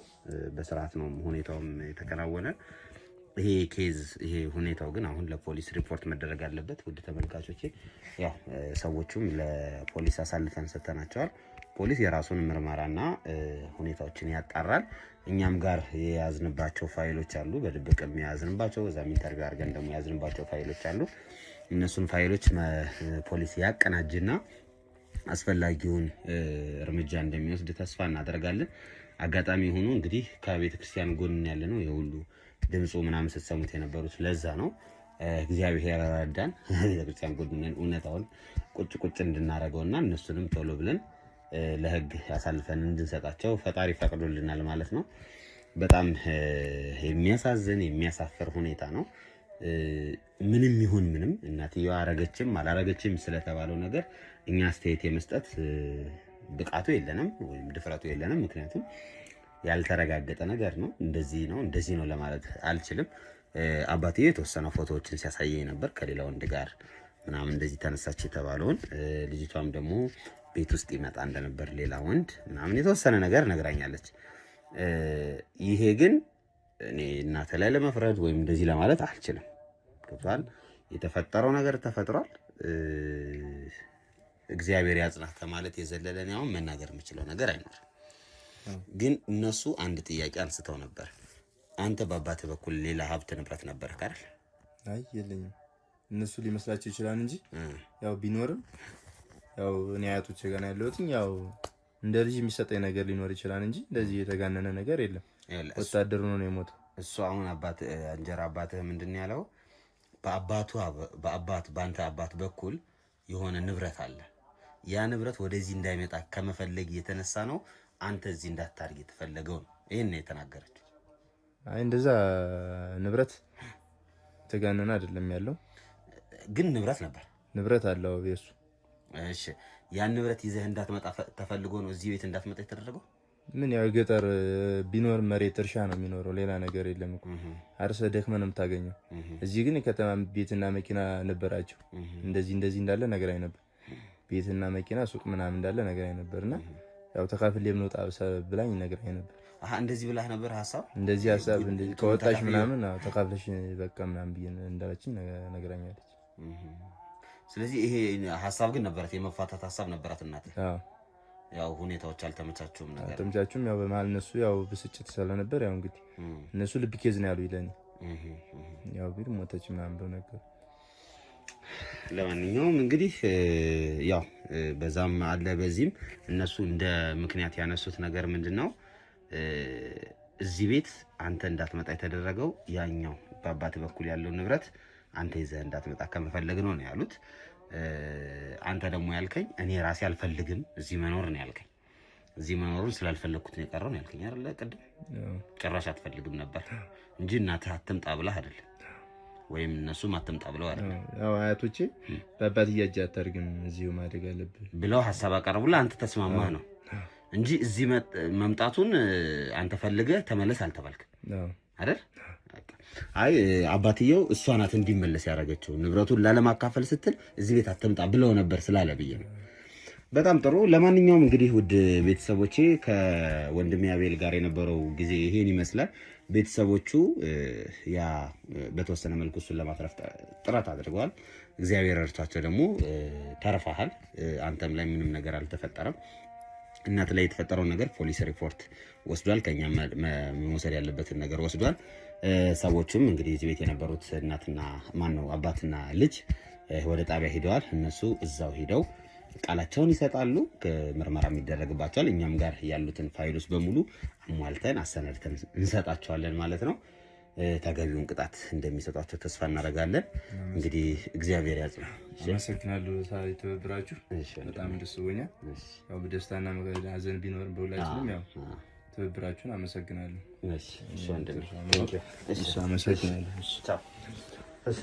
በስርዓት ነው ሁኔታውም የተከናወነ። ይሄ ኬዝ ይሄ ሁኔታው ግን አሁን ለፖሊስ ሪፖርት መደረግ አለበት። ውድ ተመልካቾቼ ያው ሰዎቹም ለፖሊስ አሳልፈን ሰጥተናቸዋል። ፖሊስ የራሱን ምርመራና ሁኔታዎችን ያጣራል። እኛም ጋር የያዝንባቸው ፋይሎች አሉ፣ በድብቅ የያዝንባቸው፣ እዛም ኢንተርቪው አድርገን ደግሞ የያዝንባቸው ፋይሎች አሉ። እነሱን ፋይሎች ፖሊስ ያቀናጅና አስፈላጊውን እርምጃ እንደሚወስድ ተስፋ እናደርጋለን። አጋጣሚ ሆኖ እንግዲህ ከቤተ ክርስቲያን ጎን ያለ ነው የሁሉ ድምፁ ምናምን ስትሰሙት የነበሩት ለዛ ነው። እግዚአብሔር ረዳን ቤተ ክርስቲያን ጎን እውነታውን ቁጭ እንድናደርገውና እነሱንም ቶሎ ብለን ለህግ ያሳልፈን እንድንሰጣቸው ፈጣሪ ፈቅዶልናል ማለት ነው። በጣም የሚያሳዝን የሚያሳፍር ሁኔታ ነው። ምንም ይሁን ምንም እናትየዋ አረገችም አላረገችም ስለተባለው ነገር እኛ አስተያየት የመስጠት ብቃቱ የለንም ወይም ድፍረቱ የለንም። ምክንያቱም ያልተረጋገጠ ነገር ነው። እንደዚህ ነው ለማለት አልችልም። አባትዬ የተወሰነ ፎቶዎችን ሲያሳየኝ ነበር ከሌላ ወንድ ጋር ምናምን እንደዚህ ተነሳች የተባለውን። ልጅቷም ደግሞ ቤት ውስጥ ይመጣ እንደነበር ሌላ ወንድ ምናምን የተወሰነ ነገር ነግራኛለች። ይሄ ግን እኔ እናተ ላይ ለመፍረድ ወይም እንደዚህ ለማለት አልችልም። ገብቷል? የተፈጠረው ነገር ተፈጥሯል። እግዚአብሔር ያጽናህ ከማለት የዘለለ ነው አሁን መናገር የምችለው ነገር አይኖርም። ግን እነሱ አንድ ጥያቄ አንስተው ነበር። አንተ በአባትህ በኩል ሌላ ሀብት ንብረት ነበር አይደል? አይ የለኝም። እነሱ ሊመስላቸው ይችላል እንጂ ያው ቢኖርም ያው እኔ አያቶቼ ጋር ያለሁት ያው እንደ ልጅ የሚሰጠኝ ነገር ሊኖር ይችላል እንጂ እንደዚህ የተጋነነ ነገር የለም። ወታደር ነው የሞተው እሱ። አሁን እንጀራ አባትህ ምንድን ነው ያለው? በአንተ አባት በኩል የሆነ ንብረት አለ። ያ ንብረት ወደዚህ እንዳይመጣ ከመፈለግ የተነሳ ነው አንተ እዚህ እንዳታርግ የተፈለገው ነው። ይሄን ነው የተናገረችው። አይ እንደዛ ንብረት ተጋነነ አይደለም ያለው፣ ግን ንብረት አለው የሱ። እሺ ያን ንብረት ይዘህ እንዳትመጣ ተፈልጎ ነው እዚህ ቤት እንዳትመጣ የተደረገው። ምን ያው ገጠር ቢኖር መሬት እርሻ ነው የሚኖረው፣ ሌላ ነገር የለም እኮ። አርሰህ ደክመህ ነው የምታገኘው። እዚህ ግን የከተማ ቤትና መኪና ነበራቸው። እንደዚህ እንዳለ ነገር አይነበር። ቤትና መኪና ሱቅ ምናምን እንዳለ ነገር አይነበርና ያው ተካፍል የምንወጣ ብላኝ ነገር አይነበር። እንደዚህ ብላህ ነበር ሐሳብ እንደዚህ ከወጣሽ ምናምን ተካፍለሽ በቃ ምናምን ብዬ እንዳለችኝ ነገራኛለች። ስለዚህ ይሄ ሐሳብ ግን ነበራት፣ የመፋታት ሐሳብ ነበራት እናት። ያው ሁኔታዎች አልተመቻቹም ነገር አልተመቻቹም። ያው በመሀል እነሱ ያው ብስጭት ስለነበር ያው እንግዲህ እነሱ ልብ ኬዝ ነው ያሉ ይለኝ ያው ግን ሞተች ምናምን ብለው ነገር። ለማንኛውም እንግዲህ ያው በዛም አለ በዚህም እነሱ እንደ ምክንያት ያነሱት ነገር ምንድነው? እዚህ ቤት አንተ እንዳትመጣ የተደረገው ያኛው በአባት በኩል ያለው ንብረት አንተ ይዘህ እንዳትመጣ ከመፈለግ ነው ያሉት። አንተ ደግሞ ያልከኝ እኔ ራሴ አልፈልግም እዚህ መኖር ነው ያልከኝ። እዚህ መኖሩን ስላልፈለኩት ነው የቀረው ነው ያልከኝ አይደል? ቅድም ጭራሽ አትፈልግም ነበር እንጂ እናትህ አትምጣ ብለህ አይደል? ወይም እነሱም አትምጣ ብለው አይደል? ያው አያቶቼ በአባት እያጅ አታርግም እዚሁ ማደግ አለብህ ብለው ሐሳብ አቀረቡልህ። አንተ ተስማማህ ነው እንጂ እዚህ መምጣቱን አንተ ፈልገህ ተመለስ አልተባልክም አይደል? አይ አባትየው እሷ ናት እንዲመለስ ያደረገችው ንብረቱን ላለማካፈል ስትል እዚህ ቤት አትምጣ ብለው ነበር ስላለ ብዬ ነው። በጣም ጥሩ። ለማንኛውም እንግዲህ ውድ ቤተሰቦቼ ከወንድሜ አቤል ጋር የነበረው ጊዜ ይሄን ይመስላል። ቤተሰቦቹ ያ በተወሰነ መልኩ እሱን ለማትረፍ ጥረት አድርገዋል። እግዚአብሔር ረድቷቸው ደግሞ ተርፈሃል። አንተም ላይ ምንም ነገር አልተፈጠረም። እናት ላይ የተፈጠረውን ነገር ፖሊስ ሪፖርት ወስዷል። ከኛ መውሰድ ያለበትን ነገር ወስዷል። ሰዎችም እንግዲህ እዚህ ቤት የነበሩት እናትና አባትና ልጅ ወደ ጣቢያ ሄደዋል። እነሱ እዛው ሄደው ቃላቸውን ይሰጣሉ። ምርመራ የሚደረግባቸዋል። እኛም ጋር ያሉትን ፋይሎች በሙሉ አሟልተን አሰናድተን እንሰጣቸዋለን ማለት ነው። ተገቢውን ቅጣት እንደሚሰጧቸው ተስፋ እናደርጋለን። እንግዲህ እግዚአብሔር ያጽና። አመሰግናለሁ ትብብራችሁ በጣም ደስ ብሎኛል። ያው በደስታና ሀዘን ቢኖርም በሁላችንም ያው ትብብራችሁን አመሰግናለሁ። እሺ ወንድም አመሰግናለሁ። እሺ